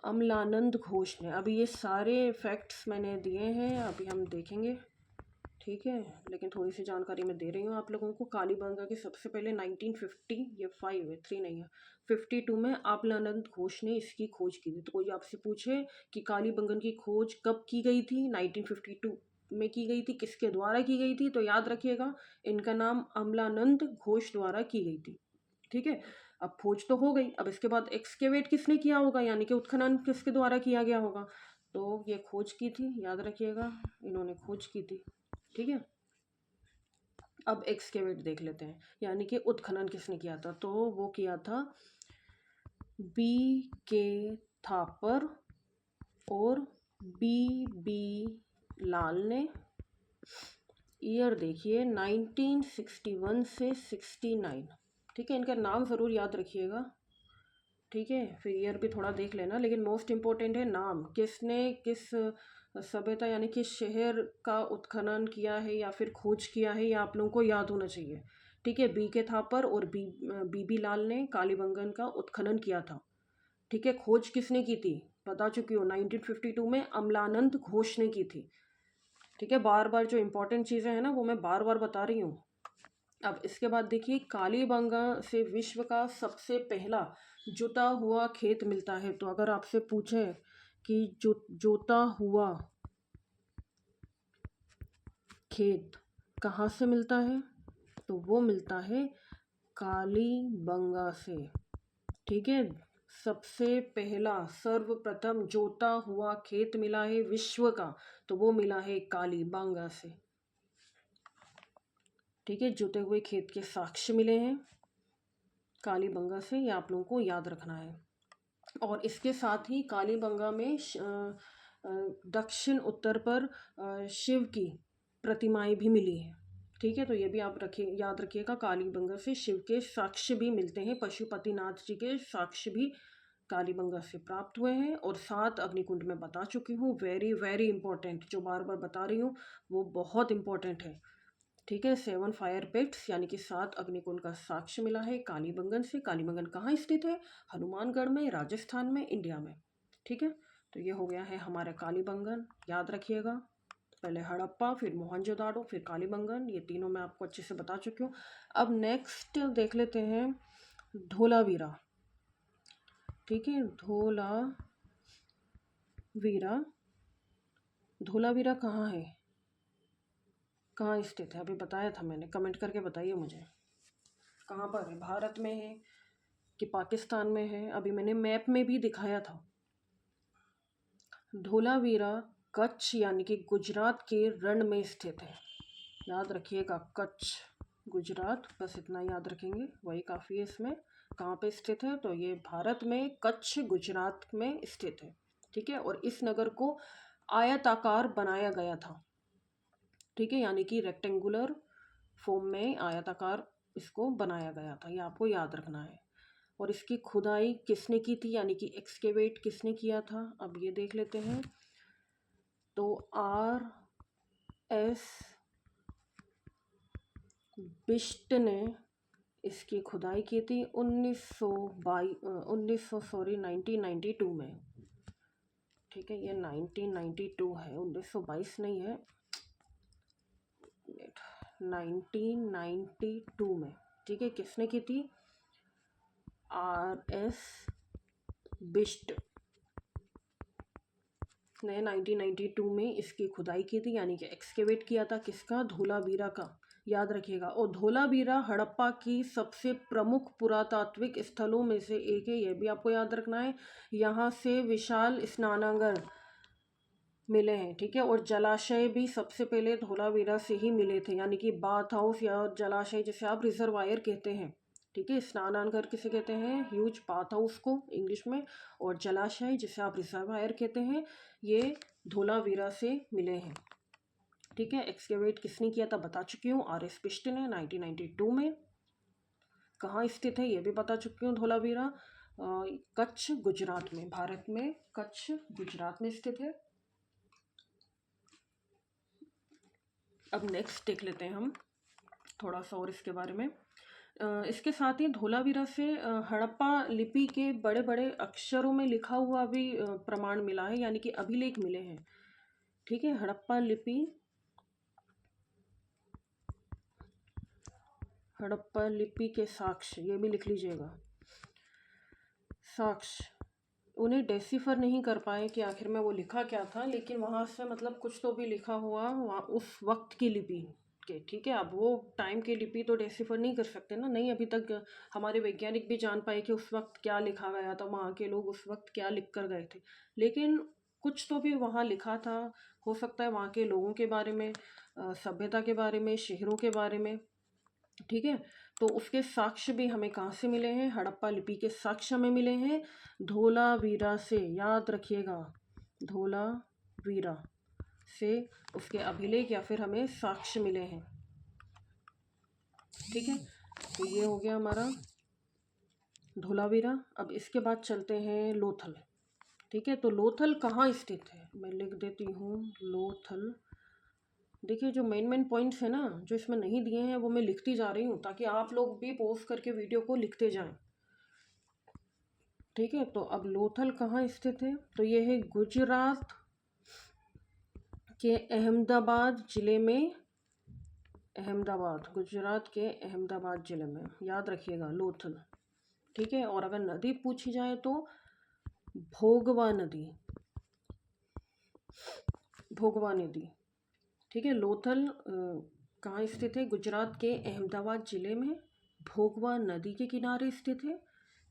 अमलानंद घोष ने। अभी ये सारे फैक्ट्स मैंने दिए हैं, अभी हम देखेंगे। ठीक है, लेकिन थोड़ी सी जानकारी मैं दे रही हूँ आप लोगों को। कालीबंगा की सबसे पहले 1950, ये 5 है, 3 नहीं है, 52 में अमलानंद घोष ने इसकी खोज की थी। तो कोई आपसे पूछे कि कालीबंगन की खोज कब की गई थी? 1952 में की गई थी। किसके द्वारा की गई थी? तो याद रखिएगा, इनका नाम अमलानंद घोष द्वारा की गई थी। ठीक है, अब खोज तो हो गई। अब इसके बाद एक्सकेवेट किसने किया होगा यानी कि उत्खनन किसके द्वारा किया गया होगा? तो ये खोज की थी, याद रखिएगा, इन्होंने खोज की थी। ठीक है, अब एक्सकेवेट देख लेते हैं यानी कि उत्खनन किसने किया था। तो वो किया था B.K. थापर और B.B. लाल ने। ईयर देखिए 1961 से 69। ठीक है, इनका नाम ज़रूर याद रखिएगा। ठीक है, फिर ईयर भी थोड़ा देख लेना, लेकिन मोस्ट इम्पोर्टेंट है नाम। किसने किस सभ्यता यानी किस शहर का उत्खनन किया है या फिर खोज किया है, ये आप लोगों को याद होना चाहिए। ठीक है, B.K. थापर और B.B. लाल ने कालीबंगन का उत्खनन किया था। ठीक है, खोज किसने की थी? बता चुकी हो, 1952 में अमलानंद घोष ने की थी। ठीक है, बार बार जो इंपॉर्टेंट चीज़ें हैं ना वो मैं बार बार बता रही हूँ। अब इसके बाद देखिए, कालीबंगा से विश्व का सबसे पहला जोता हुआ खेत मिलता है। तो अगर आपसे पूछे कि जोता हुआ खेत कहाँ से मिलता है, तो वो मिलता है कालीबंगा से। ठीक है, सबसे पहला सर्वप्रथम जोता हुआ खेत मिला है विश्व का, तो वो मिला है कालीबंगा से। ठीक है, जोते हुए खेत के साक्ष्य मिले हैं कालीबंगा से, ये आप लोगों को याद रखना है। और इसके साथ ही कालीबंगा में दक्षिण उत्तर पर शिव की प्रतिमाएं भी मिली हैं। ठीक है, तो ये भी आप रखिए, याद रखिएगा। कालीबंगा से शिव के साक्ष्य भी मिलते हैं, पशुपतिनाथ जी के साक्ष्य भी कालीबंगा से प्राप्त हुए हैं। और 7 अग्निकुंड में बता चुकी हूँ, वेरी वेरी इंपॉर्टेंट, जो बार बार बता रही हूँ वो बहुत इंपॉर्टेंट है। ठीक है, 7 फायर पिट्स यानी कि 7 अग्निकुंड का साक्ष्य मिला है कालीबंगन से। कालीबंगन कहाँ स्थित है? हनुमानगढ़ में, राजस्थान में, इंडिया में। ठीक है, तो ये हो गया है हमारा कालीबंगन, याद रखिएगा। पहले हड़प्पा, फिर मोहनजोदाड़ो, फिर कालीबंगन, ये तीनों मैं आपको अच्छे से बता चुकी हूँ। अब नेक्स्ट देख लेते हैं धोलावीरा। ठीक है, धोलावीरा। धोलावीरा कहाँ है, कहाँ स्थित है? अभी बताया था मैंने, कमेंट करके बताइए मुझे कहाँ पर है, भारत में है कि पाकिस्तान में है? अभी मैंने मैप में भी दिखाया था। धोलावीरा कच्छ यानी कि गुजरात के रण में स्थित है, याद रखिएगा। कच्छ गुजरात, बस इतना याद रखेंगे, वही काफ़ी है इसमें। कहाँ पे स्थित है? तो ये भारत में कच्छ गुजरात में स्थित है। ठीक है, और इस नगर को आयताकार बनाया गया था। ठीक है, यानी कि रेक्टेंगुलर फॉर्म में आयताकार इसको बनाया गया था, ये आपको याद रखना है। और इसकी खुदाई किसने की थी, यानी कि एक्सकेवेट किसने किया था? अब ये देख लेते हैं। तो R.S. बिष्ट ने इसकी खुदाई की थी 1992 में। ठीक है, ये 1992 है, 1922 नहीं है, 1992 में। ठीक है, किसने की थी? R.S. बिष्ट ने 1992 में इसकी खुदाई की थी, यानी कि एक्सकेवेट किया था। किसका? धोलावीरा का, याद रखिएगा। और धोलावीरा हड़प्पा की सबसे प्रमुख पुरातात्विक स्थलों में से एक है, यह भी आपको याद रखना है। यहाँ से विशाल स्नानागार मिले हैं। ठीक है, और जलाशय भी सबसे पहले धोलावीरा से ही मिले थे, यानी कि बाथ हाउस या जलाशय जिसे आप रिजर्वायर कहते हैं। ठीक है, स्नानागार किसे कहते हैं? ह्यूज बाथ हाउस को इंग्लिश में। और जलाशय जिसे आप रिजर्वायर कहते हैं, ये धोलावीरा से मिले हैं। ठीक है, एक्सकेवेट किसने किया था बता चुकी हूँ, R.S. बिष्ट ने 1992 में। कहाँ स्थित है ये भी बता चुकी हूँ, धोलावीरा कच्छ गुजरात में, भारत में कच्छ गुजरात में स्थित है। अब नेक्स्ट देख लेते हैं हम थोड़ा सा और इसके बारे में। इसके साथ ही धोलावीरा से हड़प्पा लिपि के बड़े बड़े अक्षरों में लिखा हुआ भी प्रमाण मिला है, यानी कि अभिलेख मिले हैं। ठीक है, हड़प्पा लिपि के साक्ष्य, ये भी लिख लीजिएगा। साक्ष्य उन्हें डेसिफर नहीं कर पाए कि आखिर में वो लिखा क्या था, लेकिन वहाँ से मतलब कुछ तो भी लिखा हुआ वहाँ उस वक्त की लिपि के। ठीक है, अब वो टाइम की लिपि तो डेसिफर नहीं कर सकते ना, नहीं अभी तक हमारे वैज्ञानिक भी जान पाए कि उस वक्त क्या लिखा गया था, वहाँ के लोग उस वक्त क्या लिख कर गए थे, लेकिन कुछ तो भी वहाँ लिखा था। हो सकता है वहाँ के लोगों के बारे में, सभ्यता के बारे में, शहरों के बारे में। ठीक है, तो उसके साक्ष्य भी हमें कहाँ से मिले हैं? हड़प्पा लिपि के साक्ष्य हमें मिले हैं धोलावीरा से, याद रखिएगा। धोलावीरा से उसके अभिलेख या फिर हमें साक्ष्य मिले हैं। ठीक है, तो ये हो गया हमारा धोलावीरा। अब इसके बाद चलते हैं लोथल। ठीक है, तो लोथल कहाँ स्थित है, मैं लिख देती हूँ। लोथल, देखिए जो मेन पॉइंट्स है ना जो इसमें नहीं दिए हैं वो मैं लिखती जा रही हूँ, ताकि आप लोग भी पॉज करके वीडियो को लिखते जाएं। ठीक है, तो अब लोथल कहाँ स्थित है? तो ये है गुजरात के अहमदाबाद ज़िले में। अहमदाबाद, गुजरात के अहमदाबाद ज़िले में, याद रखिएगा लोथल। ठीक है, और अगर नदी पूछी जाए तो भोगवा नदी, भोगवा नदी। ठीक है, लोथल कहाँ स्थित है? गुजरात के अहमदाबाद ज़िले में, भोगवा नदी के किनारे स्थित है।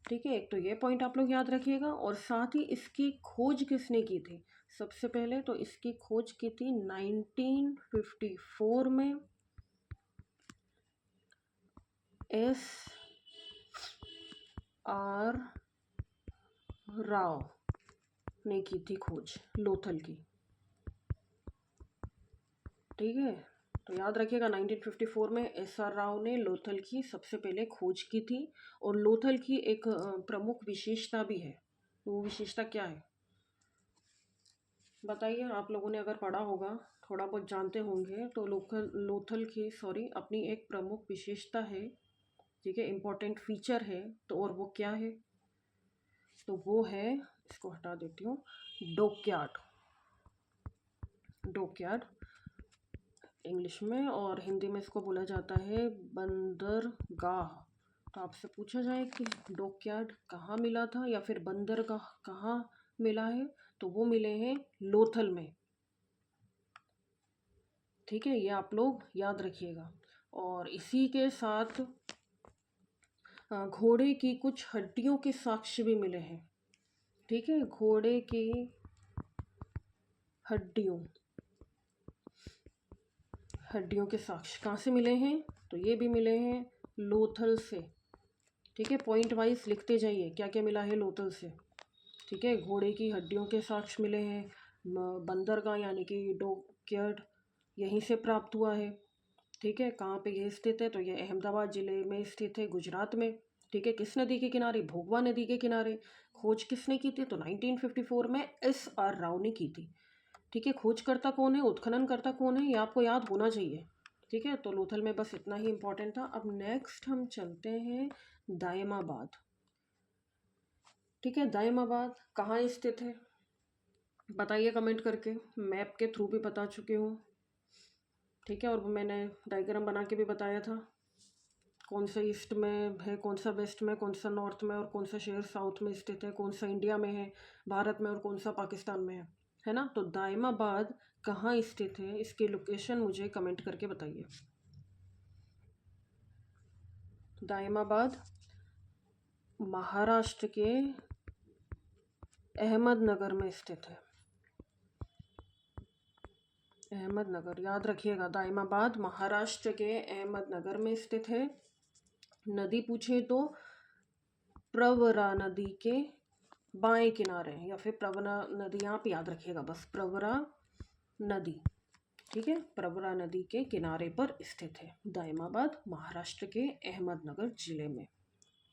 ठीक है, एक तो ये पॉइंट आप लोग याद रखिएगा। और साथ ही इसकी खोज किसने की थी? सबसे पहले तो इसकी खोज की थी 1954 में S.R. राव ने की थी खोज लोथल की। ठीक है, तो याद रखिएगा 1954 में SR राव ने लोथल की सबसे पहले खोज की थी। और लोथल की एक प्रमुख विशेषता भी है। वो विशेषता क्या है बताइए? आप लोगों ने अगर पढ़ा होगा, थोड़ा बहुत जानते होंगे, तो लोथल की अपनी एक प्रमुख विशेषता है, ठीक है, इम्पोर्टेंट फीचर है। तो और वो क्या है? तो वो है, इसको हटा देती हूँ, डॉकयार्ड। डॉकयार्ड इंग्लिश में, और हिंदी में इसको बोला जाता है बंदरगाह। तो आपसे पूछा जाए कि डॉकयार्ड कहाँ मिला था या फिर बंदरगाह कहाँ मिला है, तो वो मिले हैं लोथल में। ठीक है, ये आप लोग याद रखिएगा। और इसी के साथ घोड़े की कुछ हड्डियों के साक्ष्य भी मिले हैं। ठीक है, घोड़े की हड्डियों के साक्ष्य कहाँ से मिले हैं? तो ये भी मिले हैं लोथल से। ठीक है, पॉइंट वाइज लिखते जाइए क्या क्या मिला है लोथल से। ठीक है, घोड़े की हड्डियों के साक्ष्य मिले हैं, बंदरगाह यानी कि डॉकयार्ड यहीं से प्राप्त हुआ है। ठीक है, कहाँ पे ये स्थित है? तो ये अहमदाबाद ज़िले में स्थित है, गुजरात में। ठीक है, किस नदी के किनारे? भोगवा नदी के किनारे। खोज किसने की थी? तो 1954 में SR राव ने की थी। ठीक है, खोजकर्ता कौन है, उत्खननकर्ता कौन है, ये आपको याद होना चाहिए। ठीक है, तो लोथल में बस इतना ही इम्पोर्टेंट था। अब नेक्स्ट हम चलते हैं दायमाबाद। ठीक है, दायमाबाद कहाँ स्थित है बताइए कमेंट करके। मैप के थ्रू भी बता चुकी हूँ। ठीक है, और मैंने डायग्राम बना के भी बताया था कौन सा ईस्ट में है, कौन सा वेस्ट में, कौन सा नॉर्थ में, और कौन सा शहर साउथ में स्थित है, कौन सा इंडिया में है, भारत में, और कौन सा पाकिस्तान में है ना। तो दायमाबाद कहाँ स्थित है, इसकी लोकेशन मुझे कमेंट करके बताइए। दायमाबाद महाराष्ट्र के अहमदनगर में स्थित है। अहमदनगर याद रखिएगा, दायमाबाद महाराष्ट्र के अहमदनगर में स्थित है। नदी पूछे तो प्रवरा नदी के बाएं किनारे, या फिर प्रवरा नदी आप याद रखिएगा बस, प्रवरा नदी। ठीक है, प्रवरा नदी के किनारे पर स्थित है दायमाबाद, महाराष्ट्र के अहमदनगर जिले में।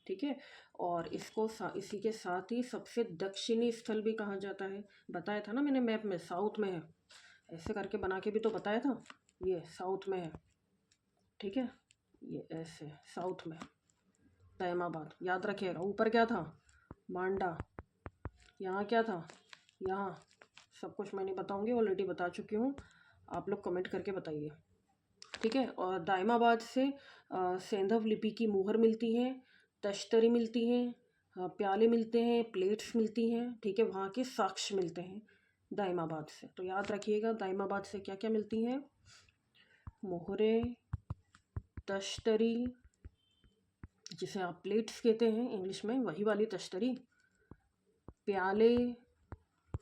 ठीक है, और इसको इसी के साथ ही सबसे दक्षिणी स्थल भी कहा जाता है। बताया था ना मैंने मैप में, साउथ में है, ऐसे करके बना के भी तो बताया था, ये साउथ में है। ठीक है, ये ऐसे साउथ में दायमाबाद याद रखिएगा। ऊपर क्या था? मांडा। यहाँ क्या था? यहाँ। सब कुछ मैंने बताऊंगी, ऑलरेडी बता चुकी हूँ, आप लोग कमेंट करके बताइए। ठीक है, और दायमाबाद से सेंधव लिपि की मुहर मिलती है, तश्तरी मिलती है, प्याले मिलते हैं, प्लेट्स मिलती हैं। ठीक है, वहाँ के साक्ष्य मिलते हैं दायमाबाद से। तो याद रखिएगा दायमाबाद से क्या क्या मिलती हैं? मोहरे, तश्तरी, जिसे आप प्लेट्स कहते हैं इंग्लिश में, वही वाली तश्तरी, प्याले,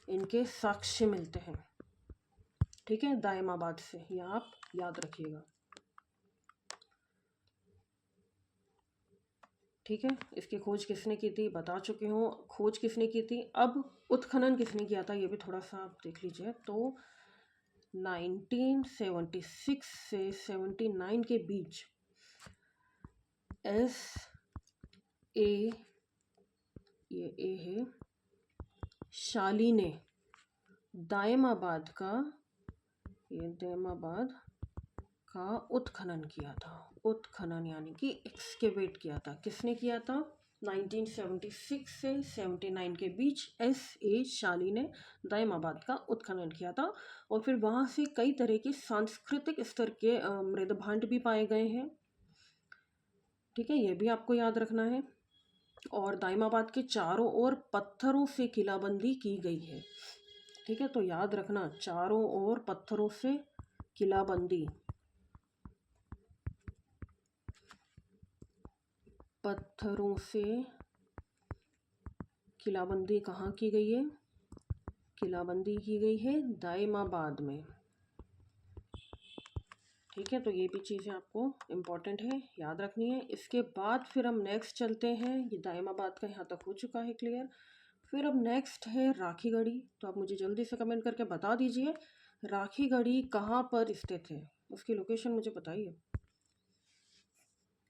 इनके साक्ष्य मिलते हैं। ठीक है, दायमाबाद से, ये आप याद रखिएगा। ठीक है, इसकी खोज किसने की थी बता चुकी हूँ। खोज किसने की थी, अब उत्खनन किसने किया था ये भी थोड़ा सा आप देख लीजिए। तो 1976 से 79 के बीच ये ए है, शाली ने दायमाबाद का उत्खनन किया था। उत्खनन यानी कि एक्सकेवेट किया था। किसने किया था? 1976 से 79 के बीच SE शाली ने दायमाबाद का उत्खनन किया था। और फिर वहाँ से कई तरह के सांस्कृतिक स्तर के मृदभांड भी पाए गए हैं। ठीक है, ये भी आपको याद रखना है। और दायमाबाद के चारों ओर पत्थरों से किलाबंदी की गई है। ठीक है, तो याद रखना, चारों ओर पत्थरों से किलाबंदी। पत्थरों से किलाबंदी कहाँ की गई है? किलाबंदी की गई है दायमाबाद में। ठीक है, तो ये भी चीज़ें आपको इम्पोर्टेंट है, याद रखनी है। इसके बाद फिर हम नेक्स्ट चलते हैं। ये दायमाबाद का यहाँ तक हो चुका है क्लियर। फिर अब नेक्स्ट है राखीगढ़ी। तो आप मुझे जल्दी से कमेंट करके बता दीजिए राखीगढ़ी कहाँ पर स्थित है। उसकी लोकेशन मुझे बताइए।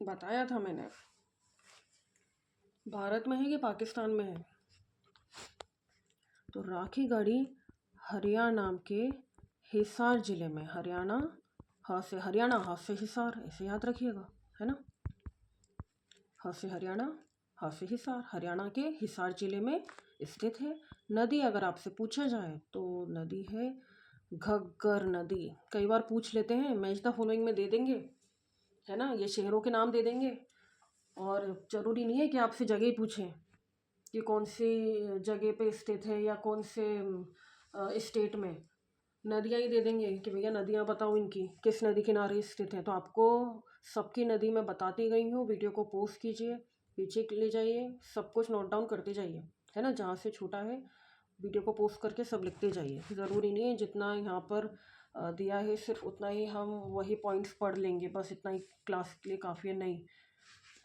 बताया था मैंने। भारत में है कि पाकिस्तान में है? तो राखी गढ़ी हरियाणा के हिसार जिले में, हरियाणा, हाँ से हरियाणा, हाँ से हिसार, ऐसे याद रखिएगा, है ना। हाँ से हरियाणा, हाँ से हिसार, हरियाणा के हिसार जिले में स्थित है। नदी अगर आपसे पूछा जाए तो नदी है घग्गर नदी। कई बार पूछ लेते हैं, मैच द फॉलोइंग में दे देंगे, है ना, ये शहरों के नाम दे देंगे, और ज़रूरी नहीं है कि आपसे जगह ही पूछें कि कौन सी जगह पे स्थित है या कौन से स्टेट में। नदियाँ ही दे देंगे कि भैया नदियाँ बताओ इनकी किस नदी किनारे स्थित है। तो आपको सबकी नदी मैं बताती गई हूँ। वीडियो को पॉज कीजिए, पीछे ले जाइए, सब कुछ नोट डाउन करते जाइए, है ना। जहाँ से छूटा है वीडियो को पॉज करके सब लिखते जाइए। ज़रूरी नहीं है जितना यहाँ पर दिया है सिर्फ उतना ही हम वही पॉइंट्स पढ़ लेंगे, बस इतना ही क्लास के लिए काफ़ी है, नहीं,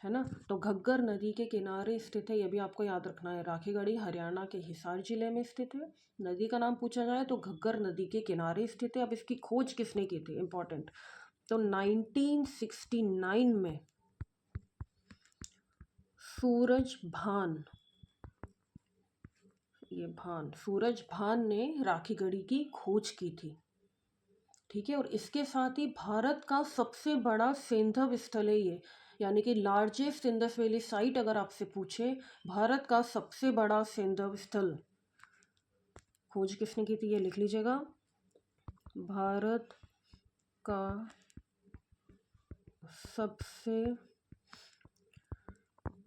है ना। तो घग्गर नदी के किनारे स्थित है, ये भी आपको याद रखना है। राखीगढ़ी हरियाणा के हिसार जिले में स्थित है। नदी का नाम पूछा जाए तो घग्गर नदी के किनारे स्थित है। अब इसकी खोज किसने की थी, इंपॉर्टेंट। तो 1969 में सूरज भान, ये भान, सूरज भान ने राखीगढ़ी की खोज की थी, ठीक है। और इसके साथ ही भारत का सबसे बड़ा सैंधव स्थल है ये, यानी कि लार्जेस्ट इंडस वैली साइट अगर आपसे पूछे, भारत का सबसे बड़ा सैंधव स्थल, खोज किसने की थी ये लिख लीजिएगा। भारत का सबसे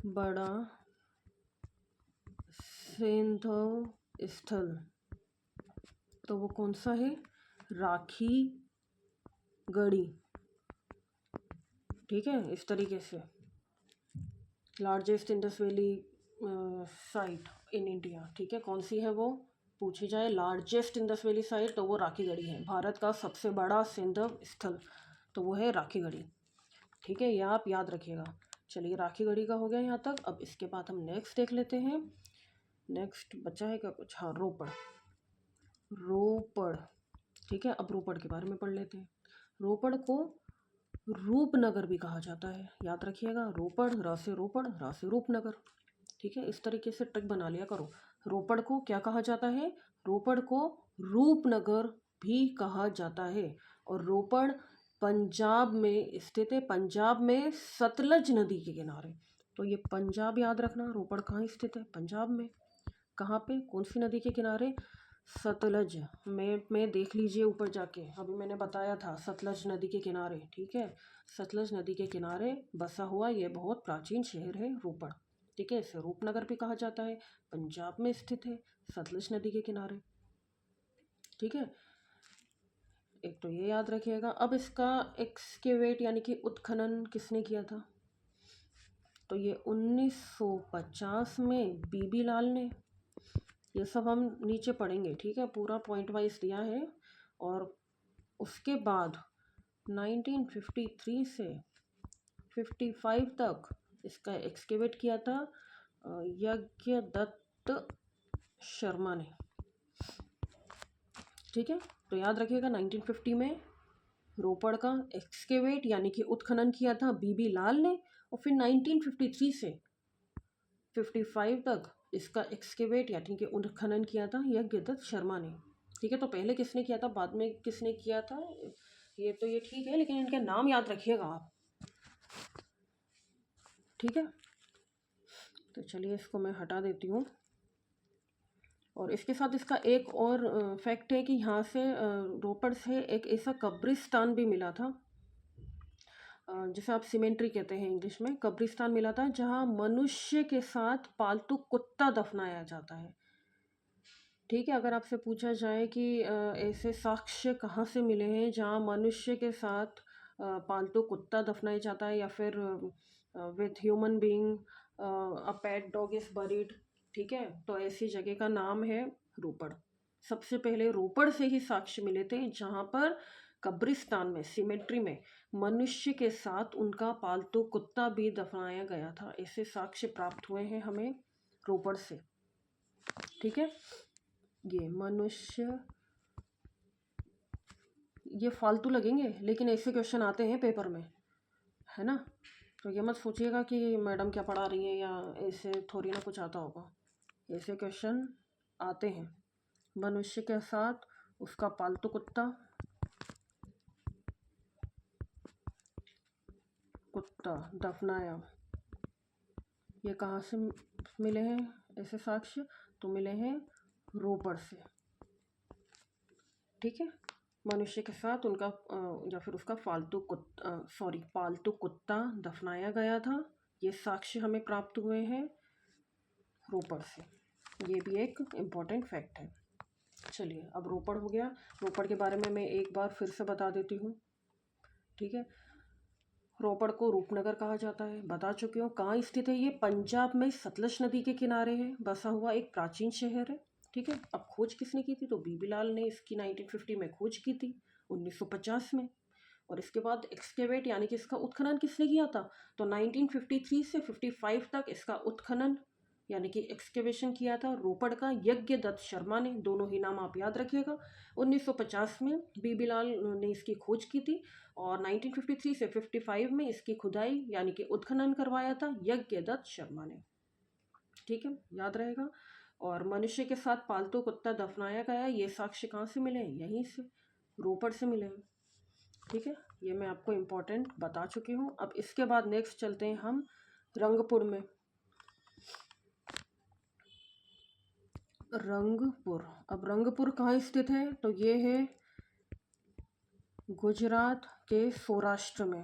बड़ा सैंधव स्थल, तो वो कौन सा है, राखीगढ़ी, ठीक है। इस तरीके से largest Indus valley site in India, ठीक है, कौन सी है वो पूछी जाए, लार्जेस्ट इंडस वैली साइट, तो वो राखीगढ़ी है। भारत का सबसे बड़ा सैंधव स्थल तो वो है राखीगढ़ी, ठीक है, ये आप याद रखिएगा। चलिए राखीगढ़ी का हो गया यहाँ तक। अब इसके बाद हम नेक्स्ट देख लेते हैं। नेक्स्ट बचा है क्या कुछ, हाँ, रोपड़, रोपड़, ठीक है। अब रोपड़ के बारे में पढ़ लेते हैं। रोपड़ को रूपनगर भी कहा जाता है, याद रखिएगा। रोपड़, र से रोपड़, रा से रूपनगर, ठीक है। इस तरीके से ट्रिक बना लिया करो। रोपड़ को क्या कहा जाता है, रोपड़ को रूपनगर भी कहा जाता है। और रोपड़ पंजाब में स्थित है, पंजाब में सतलज नदी के किनारे। तो ये पंजाब याद रखना, रोपड़ कहाँ स्थित है, पंजाब में। कहाँ पे, कौन सी नदी के किनारे, सतलज, मैप में देख लीजिए ऊपर जाके, अभी मैंने बताया था सतलज नदी के किनारे, ठीक है। सतलज नदी के किनारे बसा हुआ ये बहुत प्राचीन शहर है रोपड़, ठीक है। इसे रूपनगर भी कहा जाता है, पंजाब में स्थित है, सतलज नदी के किनारे, ठीक है। एक तो ये याद रखिएगा। अब इसका एक्सकेवेट यानी कि उत्खनन किसने किया था, तो ये 1950 में बीबी लाल ने। ये सब हम नीचे पढ़ेंगे, ठीक है, पूरा पॉइंट वाइज दिया है। और उसके बाद 1953 से 55 तक इसका एक्सकेवेट किया था यज्ञदत्त शर्मा ने, ठीक है। तो याद रखिएगा 1950 में रोपड़ का एक्सकेवेट यानी कि उत्खनन किया था बीबी लाल ने, और फिर 1953 से 55 तक इसका एक्सकेवेट यानी कि उत्खनन किया था यज्ञदत्त शर्मा ने, ठीक है। तो पहले किसने किया था, बाद में किसने किया था, ये तो ये ठीक है, लेकिन इनके नाम याद रखिएगा आप, ठीक है। तो चलिए इसको मैं हटा देती हूँ। और इसके साथ इसका एक और फैक्ट है कि यहाँ से रोपड़ से एक ऐसा कब्रिस्तान भी मिला था, जिसे आप सीमेंट्री कहते हैं इंग्लिश में, कब्रिस्तान मिला था जहाँ मनुष्य के साथ पालतू कुत्ता दफनाया जाता है, ठीक है। अगर आपसे पूछा जाए कि ऐसे साक्ष्य कहाँ से मिले हैं जहाँ मनुष्य के साथ पालतू कुत्ता दफनाया जाता है, या फिर with human being a pet dog is buried, ठीक है, तो ऐसी जगह का नाम है रोपड़। सबसे पहले रोपड़ से ही साक्ष्य मिले थे जहाँ पर कब्रिस्तान में, सिमेट्री में मनुष्य के साथ उनका पालतू कुत्ता भी दफनाया गया था। ऐसे साक्ष्य प्राप्त हुए हैं हमें रोपड़ से, ठीक है। ये मनुष्य, ये फालतू लगेंगे, लेकिन ऐसे क्वेश्चन आते हैं पेपर में, है ना। तो ये मत सोचिएगा कि मैडम क्या पढ़ा रही हैं या ऐसे थोड़ी ना कुछ आता होगा, ऐसे क्वेश्चन आते हैं। मनुष्य के साथ उसका पालतू कुत्ता, कुत्ता दफनाया, ये कहाँ से मिले हैं ऐसे साक्ष्य? तो मिले हैं रोपड़ से, ठीक है। मनुष्य के साथ उनका या फिर उसका पालतू कुत्ता दफनाया गया था, ये साक्ष्य हमें प्राप्त हुए हैं रोपड़ से। ये भी एक इम्पॉर्टेंट फैक्ट है। चलिए, अब रोपड़ हो गया। रोपड़ के बारे में मैं एक बार फिर से बता देती हूँ, ठीक है। रोपड़ को रूपनगर कहा जाता है, बता चुकी हूँ। कहाँ स्थित है ये? पंजाब में सतलज नदी के किनारे है, बसा हुआ एक प्राचीन शहर है, ठीक है। अब खोज किसने की थी? तो बीबी लाल ने इसकी 1950 में खोज की थी, 1950 में। और इसके बाद एक्सकेवेट यानी कि इसका उत्खनन किसने किया था? तो 1953 से 55 तक इसका उत्खनन यानी कि एक्सकेवेशन किया था रोपड़ का यज्ञ दत्त शर्मा ने। दोनों ही नाम आप याद रखिएगा। 1950 में बीबी लाल ने इसकी खोज की थी और 1953 से 55 में इसकी खुदाई यानी कि उत्खनन करवाया था यज्ञ दत्त शर्मा ने, ठीक है, याद रहेगा। और मनुष्य के साथ पालतू कुत्ता दफनाया गया, ये साक्ष्य कहाँ से मिले? यहीं से, रोपड़ से मिले हैं, ठीक है। ये मैं आपको इम्पोर्टेंट बता चुकी हूँ। अब इसके बाद नेक्स्ट चलते हैं हम रंगपुर में। रंगपुर, अब रंगपुर कहाँ स्थित है? तो ये है गुजरात के सौराष्ट्र में,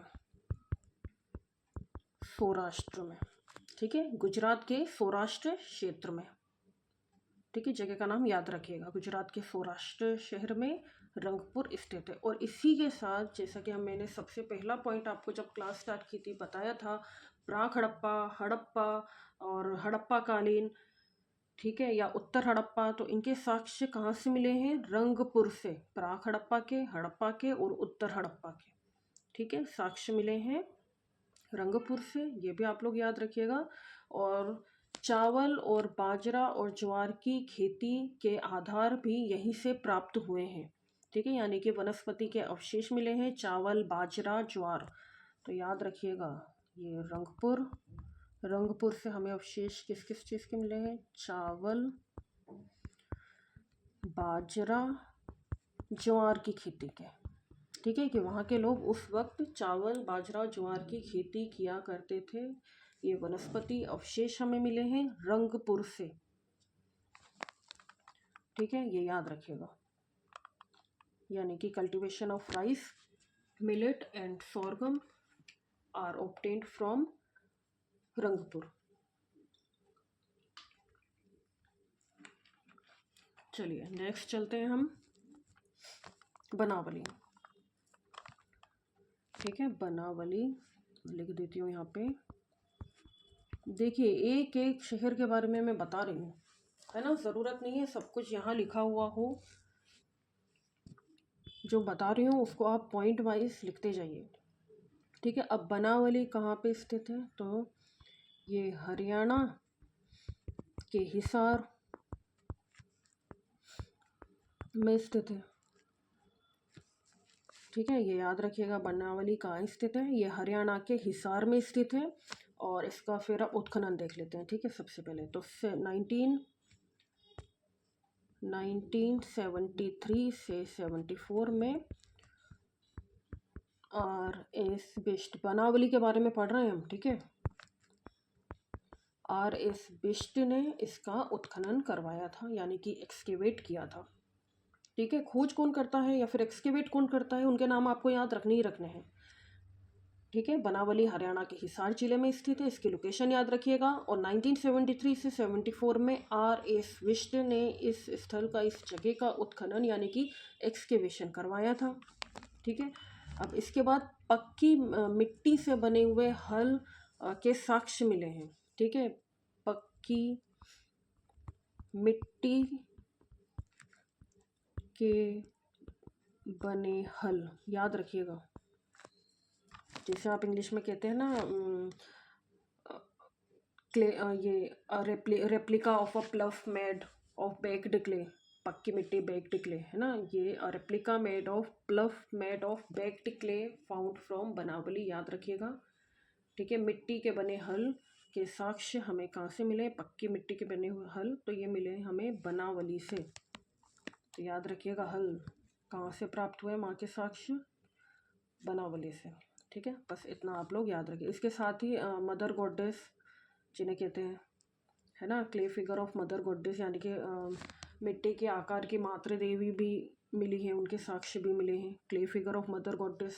सौराष्ट्र में, ठीक है, गुजरात के सौराष्ट्र क्षेत्र में, ठीक है। जगह का नाम याद रखिएगा, गुजरात के सौराष्ट्र शहर में रंगपुर स्थित है। और इसी के साथ जैसा कि मैंने सबसे पहला पॉइंट आपको जब क्लास स्टार्ट की थी बताया था, प्राक हड़प्पा, हड़प्पा और हड़प्पा कालीन, ठीक है, या उत्तर हड़प्पा, तो इनके साक्ष्य कहाँ से मिले हैं? रंगपुर से। प्राक हड़प्पा के और उत्तर हड़प्पा के, ठीक है, साक्ष्य मिले हैं रंगपुर से, ये भी आप लोग याद रखिएगा। और चावल और बाजरा और ज्वार की खेती के आधार भी यहीं से प्राप्त हुए हैं, ठीक है, यानी कि वनस्पति के अवशेष मिले हैं, चावल, बाजरा, ज्वार। तो याद रखिएगा, ये रंगपुर से हमें अवशेष किस किस चीज़ के मिले हैं? चावल, बाजरा, ज्वार की खेती के, ठीक है, कि वहाँ के लोग उस वक्त चावल, बाजरा, ज्वार की खेती किया करते थे। ये वनस्पति अवशेष हमें मिले हैं रंगपुर से, ठीक है, ये याद रखिएगा। यानी कि cultivation of rice, millet and sorghum are obtained from Rangpur. चलिए नेक्स्ट चलते हैं हम बनावली, ठीक है। बनावली लिख देती हूँ यहाँ पे। देखिए, एक एक शहर के बारे में मैं बता रही हूँ, है ना, ज़रूरत नहीं है सब कुछ यहाँ लिखा हुआ हो। जो बता रही हूँ उसको आप पॉइंट वाइज लिखते जाइए, ठीक है। अब बनावली कहाँ पे स्थित है? तो ये हरियाणा के हिसार में स्थित है, ठीक है, ये याद रखिएगा। बनावली कहाँ स्थित है? ये हरियाणा के हिसार में स्थित है। और इसका फिर अब उत्खनन देख लेते हैं, ठीक है। सबसे पहले तो 1973 से 74 में R.S. बिष्ट, बनावली के बारे में पढ़ रहे हैं हम, ठीक है। R.S. बिष्ट ने इसका उत्खनन करवाया था यानी कि एक्सकेवेट किया था, ठीक है। खोज कौन करता है या फिर एक्सकेवेट कौन करता है, उनके नाम आपको याद रखने ही रखने हैं, ठीक है। बनावली हरियाणा के हिसार जिले में स्थित है, इसकी लोकेशन याद रखिएगा। और 1973 से 74 में R.S. बिष्ट ने इस स्थल का, इस जगह का उत्खनन यानी कि एक्सकेवेशन करवाया था, ठीक है। अब इसके बाद पक्की मिट्टी से बने हुए हल के साक्ष्य मिले हैं, ठीक है। पक्की मिट्टी के बने हल याद रखिएगा, जैसे आप इंग्लिश में कहते हैं ना क्ले, ये replica of a plough made of baked clay, पक्की मिट्टी बेक्ड क्ले, है ना, ये replica made of baked clay found from Banawali, याद रखिएगा। ठीक है, मिट्टी के बने हल के साक्ष्य हमें कहाँ से मिले? पक्की मिट्टी के बने हुए हल, तो ये मिले हमें बनावली से। तो याद रखिएगा, हल कहाँ से प्राप्त हुए? माँ के साक्ष्य बनावली से। ठीक है, बस इतना आप लोग याद रखिए। इसके साथ ही मदर गॉडेस जिन्हें कहते हैं, है ना, clay figure of mother goddess, यानी कि मिट्टी के आकार की मातृ देवी भी मिली है, उनके साक्ष्य भी मिले हैं, clay figure of mother goddess.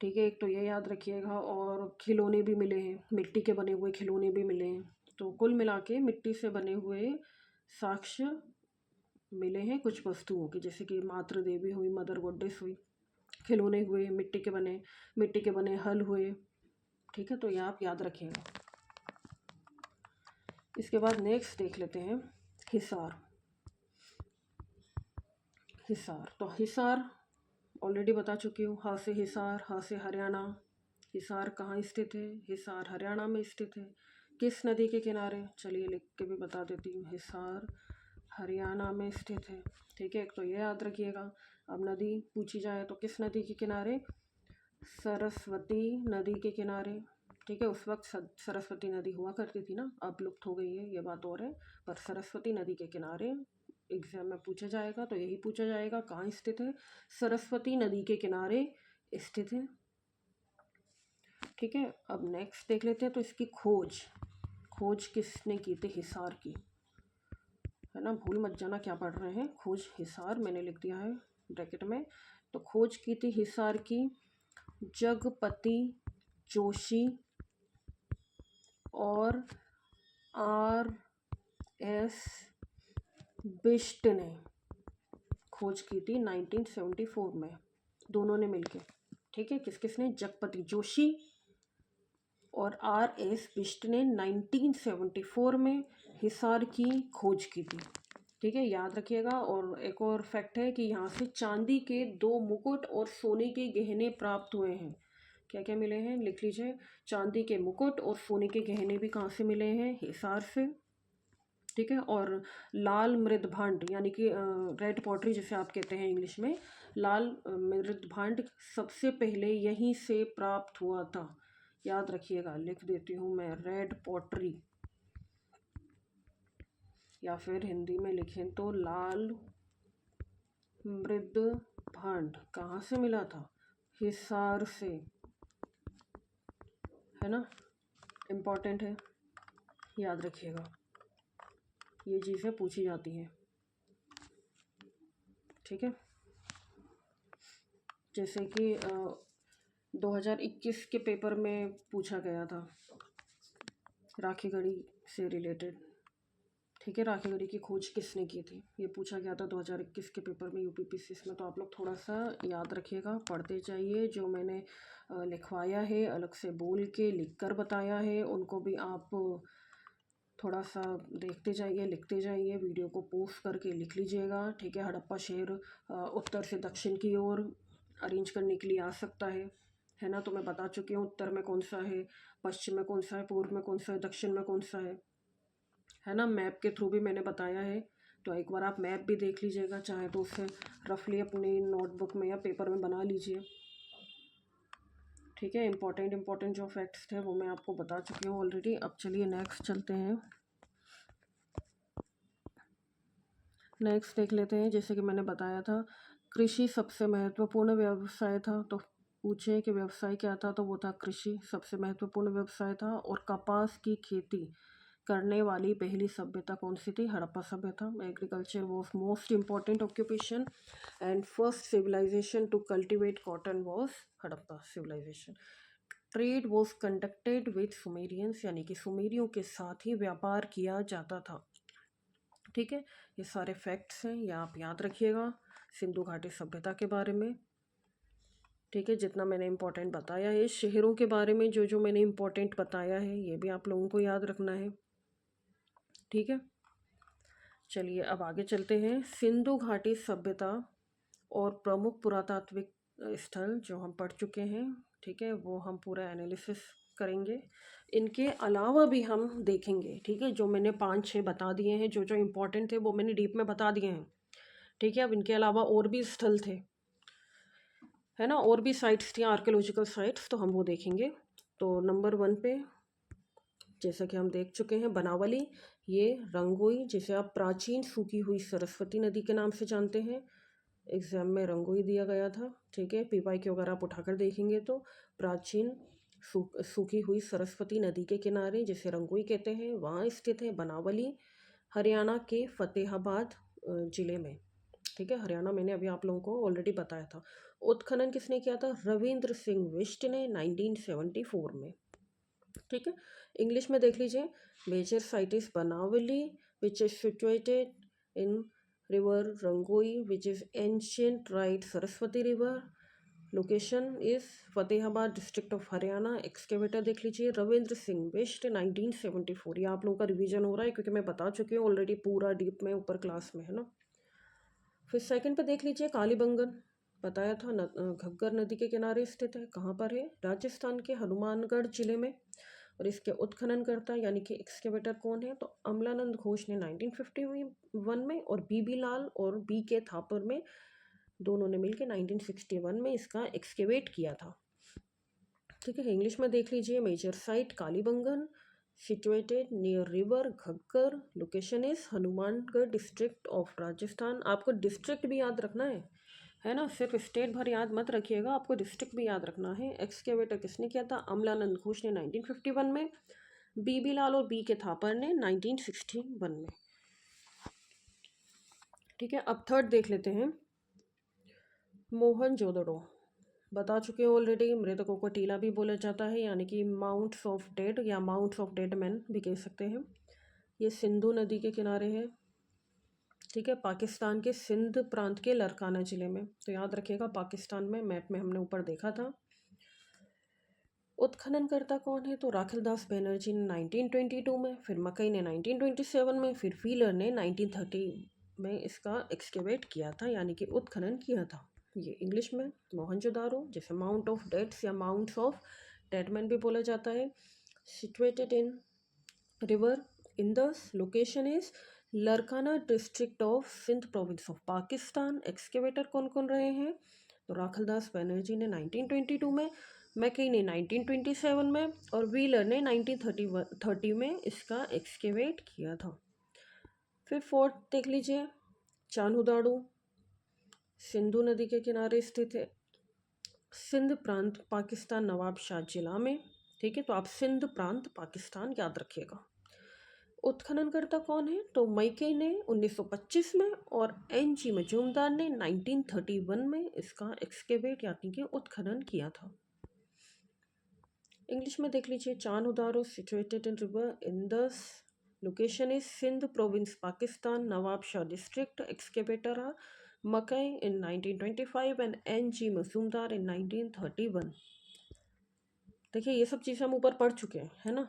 ठीक है, एक तो ये याद रखिएगा, और खिलौने भी मिले हैं, मिट्टी के बने हुए खिलौने भी मिले हैं। तो कुल मिला के मिट्टी से बने हुए साक्ष्य मिले हैं कुछ वस्तुओं के, जैसे कि मातृ देवी हुई, मदर गॉडेस हुई, खिलौने हुए, मिट्टी के बने हल हुए। ठीक है, तो ये आप याद रखिएगा। इसके बाद नेक्स्ट देख लेते हैं हिसार। तो हिसार ऑलरेडी बता चुकी हूँ, हा से हिसार, हा से हरियाणा। हिसार कहाँ स्थित है? हिसार हरियाणा में स्थित है। किस नदी के किनारे? चलिए लिख के भी बता देती हूँ, हिसार हरियाणा में स्थित है। ठीक है, एक तो ये याद रखिएगा। अब नदी पूछी जाए तो किस नदी के किनारे? सरस्वती नदी के किनारे। ठीक है, उस वक्त सरस्वती नदी हुआ करती थी ना, अब लुप्त हो गई है, ये बात और है, पर सरस्वती नदी के किनारे एग्जाम में पूछा जाएगा तो यही पूछा जाएगा, कहाँ स्थित है? सरस्वती नदी के किनारे स्थित है। ठीक है, अब नेक्स्ट देख लेते हैं, तो इसकी खोज किसने की थी? हिसार की, है ना, भूल मत जाना क्या पढ़ रहे हैं, खोज हिसार मैंने लिख दिया है ब्रैकेट में। तो खोज की थी हिसार की जगपति जोशी और R.S. बिष्ट ने खोज की थी 1974 में, दोनों ने मिलके। ठीक है, किसने? जगपति जोशी और R.S. बिष्ट ने 1974 में हिसार की खोज की थी। ठीक है, याद रखिएगा। और एक और फैक्ट है कि यहाँ से चांदी के 2 मुकुट और सोने के गहने प्राप्त हुए हैं। क्या क्या मिले हैं? लिख लीजिए, चांदी के मुकुट और सोने के गहने भी कहाँ से मिले हैं? हिसार से। ठीक है, और लाल मृद भांड, यानी कि रेड पॉटरी जिसे आप कहते हैं इंग्लिश में, लाल मृद भांड सबसे पहले यहीं से प्राप्त हुआ था। याद रखिएगा, लिख देती हूँ मैं, रेड पॉटरी, या फिर हिंदी में लिखें तो लाल मृद भांड कहाँ से मिला था? हिसार से, है ना, इम्पॉर्टेंट है, याद रखिएगा, ये चीज़ें पूछी जाती हैं। ठीक है, जैसे कि 2021 के पेपर में पूछा गया था राखी गढ़ी से रिलेटेड। ठीक है, राखी गढ़ी की खोज किसने की थी, ये पूछा गया था 2021 के पेपर में यूपीपीसी में। तो आप लोग थोड़ा सा याद रखिएगा, पढ़ते जाइए। जो मैंने लिखवाया है, अलग से बोल के लिख कर बताया है, उनको भी आप थोड़ा सा देखते जाइए, लिखते जाइए, वीडियो को पोस्ट करके लिख लीजिएगा। ठीक है, हड़प्पा शहर उत्तर से दक्षिण की ओर अरेंज करने के लिए आ सकता है ना। तो मैं बता चुकी हूँ उत्तर में कौन सा है, पश्चिम में कौन सा है, पूर्व में कौन सा है, दक्षिण में कौन सा है ना। मैप के थ्रू भी मैंने बताया है, तो एक बार आप मैप भी देख लीजिएगा, चाहे तो उसे रफली अपनी नोटबुक में या पेपर में बना लीजिए। ठीक है, इम्पोर्टेंट जो फैक्ट्स थे वो मैं आपको बता चुकी हूँ ऑलरेडी। अब चलिए नेक्स्ट चलते हैं, नेक्स्ट देख लेते हैं। जैसे कि मैंने बताया था, कृषि सबसे महत्वपूर्ण व्यवसाय था, तो पूछे कि व्यवसाय क्या था, तो वो था कृषि, सबसे महत्वपूर्ण व्यवसाय था। और कपास की खेती करने वाली पहली सभ्यता कौन सी थी? हड़प्पा सभ्यता। Agriculture was most important occupation and first civilisation to cultivate cotton was Harappa civilisation. Trade was conducted with Sumerians, यानी कि सुमेरियों के साथ ही व्यापार किया जाता था। ठीक है, ये सारे फैक्ट्स हैं, ये आप याद रखिएगा सिंधु घाटी सभ्यता के बारे में। ठीक है, जितना मैंने इम्पोर्टेंट बताया है, शहरों के बारे में जो मैंने इम्पोर्टेंट बताया है, ये भी आप लोगों को याद रखना है। ठीक है, चलिए अब आगे चलते हैं। सिंधु घाटी सभ्यता और प्रमुख पुरातात्विक स्थल जो हम पढ़ चुके हैं, ठीक है, वो हम पूरा एनालिसिस करेंगे। इनके अलावा भी हम देखेंगे, ठीक है। जो मैंने 5-6 बता दिए हैं, जो जो इम्पोर्टेंट थे वो मैंने डीप में बता दिए हैं, ठीक है। अब इनके अलावा और भी स्थल थे, है ना, और भी साइट्स थी आर्कियोलॉजिकल साइट्स, तो हम वो देखेंगे। तो नंबर 1 पे जैसा कि हम देख चुके हैं बनावली, ये रंगोई जिसे आप प्राचीन सूखी हुई सरस्वती नदी के नाम से जानते हैं। एग्जाम में रंगोई दिया गया था, ठीक है। पीवाई के अगर आप उठाकर देखेंगे तो प्राचीन सूखी हुई सरस्वती नदी के किनारे जिसे रंगोई कहते हैं, वहाँ स्थित है बनावली, हरियाणा के फतेहाबाद जिले में, ठीक है। हरियाणा मैंने अभी आप लोगों को ऑलरेडी बताया था। उत्खनन किसने किया था? रविंद्र सिंह बिष्ट ने 1974 में, ठीक है। इंग्लिश में देख लीजिए, major site is Banawali which is situated in river Rangoi which is ancient right Saraswati river, location is Fatehabad district of Haryana. Excavator देख लीजिए, रविंद्र सिंह बिष्ट 1974। ये आप लोगों का रिवीजन हो रहा है क्योंकि मैं बता चुकी हूँ ऑलरेडी पूरा डीप में ऊपर क्लास में, है ना। फिर सेकंड पे देख लीजिए कालीबंगन, बताया था घग्गर नदी के किनारे स्थित है। कहाँ पर है? राजस्थान के हनुमानगढ़ जिले में। और इसके उत्खननकर्ता यानी कि एक्सकेवेटर कौन है? तो अमलानंद घोष ने 1951 में, और बीबी लाल और बी के थापर में, दोनों ने मिलकर 1961 में इसका एक्सकेवेट किया था, ठीक है। इंग्लिश में देख लीजिए, major site Kalibangan, situated near river Ghaggar, location is Hanumangarh district of Rajasthan. आपको डिस्ट्रिक्ट भी याद रखना है ना, सिर्फ स्टेट भर याद मत रखिएगा, आपको डिस्ट्रिक्ट भी याद रखना है। एक्सकेवेटर किसने किया था? अमलानंद घोष ने 1951 में, बीबी लाल और बी के थापर ने 1961 में, ठीक है। अब थर्ड देख लेते हैं, मोहनजोदड़ो, बता चुके हैं ऑलरेडी। मृतकों को टीला भी बोला जाता है, यानी कि माउंट्स ऑफ डेड या माउंट्स ऑफ डेड मैन भी कह सकते हैं। ये सिंधु नदी के किनारे है, ठीक है, पाकिस्तान के सिंध प्रांत के लरकाना जिले में। तो याद रखिएगा, पाकिस्तान में मैप में हमने ऊपर देखा था। उत्खननकर्ता कौन है? तो राखिलदास बनर्जी ने 1922 में, फिर मकई ने 1927 में, फिर व्हीलर ने 1930 में इसका एक्सकेवेट किया था, यानी कि उत्खनन किया था। ये इंग्लिश में मोहनजोदारो, जैसे माउंट ऑफ डेड्स या माउंट्स ऑफ डेडमैन भी बोला जाता है, situated in river Indus, location is Larkana district of Sindh province of Pakistan. Excavator कौन कौन रहे हैं? तो राखलदास बनर्जी ने 1922 में, मैकई ने 1927 में, और व्हीलर ने 1930 में इसका एक्सकेवेट किया था। फिर फोर्थ देख लीजिए, चान्होदाड़ो, सिंधु नदी के किनारे स्थित है, सिंध प्रांत पाकिस्तान, नवाबशाह जिला में, ठीक है। तो आप सिंध प्रांत पाकिस्तान याद रखिएगा। उत्खननकर्ता कौन है? तो मैकई ने 1925 में, और एन जी मजूमदार ने 1931 में इसका एक्सकेवेट यानी कि उत्खनन किया था। इंग्लिश में देख लीजिए, Chanhudaro, situated in river Indus, location is Sindh province Pakistan, Nawabshah district. Excavator Mackay in 1925 and N G Majumdar in 1931। देखिए, ये सब चीज़ें हम ऊपर पढ़ चुके हैं, है ना,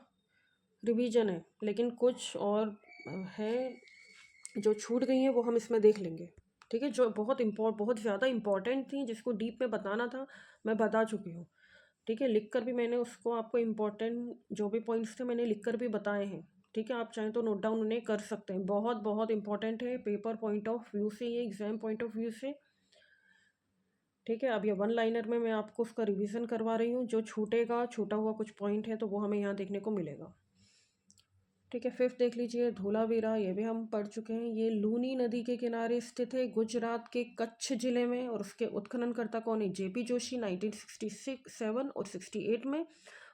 रिवीजन है, लेकिन कुछ और है जो छूट गई हैं वो हम इसमें देख लेंगे, ठीक है। जो बहुत ज़्यादा इम्पॉर्टेंट थी, जिसको डीप में बताना था, मैं बता चुकी हूँ, ठीक है। लिख कर भी मैंने उसको आपको इम्पोर्टेंट जो भी पॉइंट्स थे मैंने लिख कर भी बताए हैं, ठीक है। आप चाहें तो नोट डाउन उन्हें कर सकते हैं, बहुत बहुत इंपॉर्टेंट है पेपर पॉइंट ऑफ व्यू से, ये एग्जाम पॉइंट ऑफ व्यू से, ठीक है। अब ये वन लाइनर में मैं आपको उसका रिवीजन करवा रही हूँ, जो छूटेगा, छूटा हुआ कुछ पॉइंट है तो वो हमें यहाँ देखने को मिलेगा, ठीक है। फिफ्थ देख लीजिए, धोलावीरा, ये भी हम पढ़ चुके हैं। ये लूनी नदी के किनारे स्थित है, गुजरात के कच्छ जिले में, और उसके उत्खननकर्ता कौन है? जेपी जोशी 1967 और 68 में,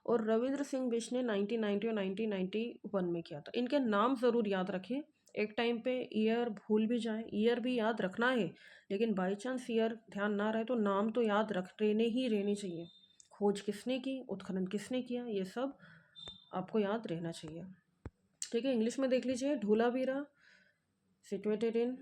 और रविंद्र सिंह बिष्ट ने 1990 और 1991 में किया था। इनके नाम ज़रूर याद रखें, एक टाइम पे ईयर भूल भी जाए, ईयर भी याद रखना है, लेकिन बाई चांस ईयर ध्यान ना रहे तो नाम तो याद रहने चाहिए। खोज किसने की, उत्खनन किसने किया, ये सब आपको याद रहना चाहिए, ठीक है। इंग्लिश में देख लीजिए, Dholavira, situated in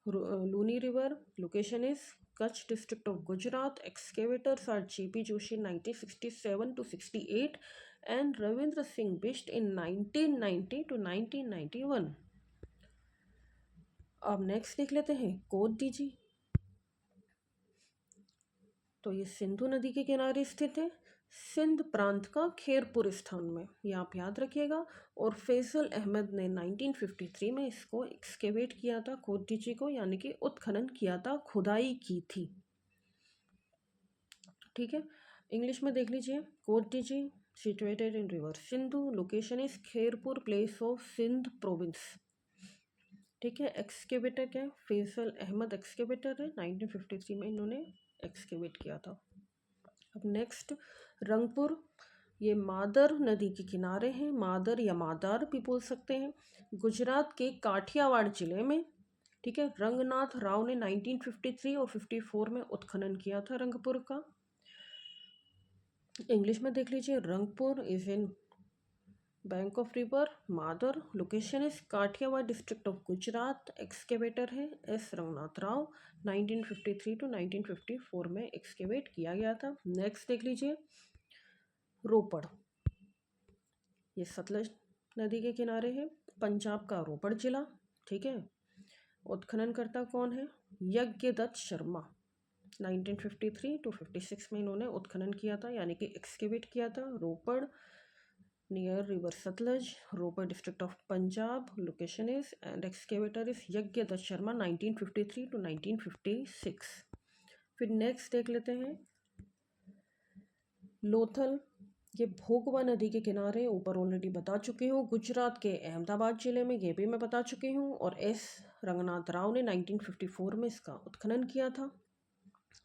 Luni river, location is Kutch district of Gujarat. Excavators are J P 1967 to 68 and Ravindra Singh Bisht in 1990 to 1991। अब नेक्स्ट देख लेते हैं कोट डीजी, तो ये सिंधु नदी के किनारे स्थित है, सिंध प्रांत का खेरपुर स्थान में, ये आप याद रखिएगा। और फैसल अहमद ने 1953 में इसको एक्सकेवेट किया था, कोर्टिची को, यानी कि उत्खनन किया था, खुदाई की थी। ठीक है, इंग्लिश में देख लीजिए। Kotdiji situated in river Sindhu, location is Khairpur, place of Sindh province. ठीक है, एक्सकेवेटर क्या है, फैसल अहमद एक्सकेवेटर है, 1953 में इन्होंने एक्सकेवेट किया था। अब नेक्स्ट रंगपुर, ये मादर नदी के किनारे हैं, मादर या मादार भी बोल सकते हैं, गुजरात के काठियावाड़ जिले में। ठीक है, रंगनाथ राव ने 1953 और 54 में उत्खनन किया था रंगपुर का। इंग्लिश में देख लीजिए, Rangpur is in bank of river Madar, location is Kathiawar district of Gujarat, excavator है एस रंगनाथ राव, 1953 टू 1954 में एक्सकेवेट किया गया था। नेक्स्ट देख लीजिए, रोपड़, ये सतलज नदी के किनारे है, पंजाब का रोपड़ जिला। ठीक है, उत्खननकर्ता कौन है, यज्ञदत्त शर्मा, 1953 टू 56 में इन्होंने उत्खनन किया था, यानी कि एक्सकेवेट किया था। Ropar near river Sutlej, Ropar district of Punjab, location is, and excavator is Yagyadatta Sharma, 1953 to 1956। फिर नेक्स्ट देख लेते हैं लोथल, ये भोगवा नदी के किनारे, ऊपर ऑलरेडी बता चुकी हूँ, गुजरात के अहमदाबाद जिले में, ये भी मैं बता चुकी हूँ। और एस रंगनाथ राव ने 1954 में इसका उत्खनन किया था।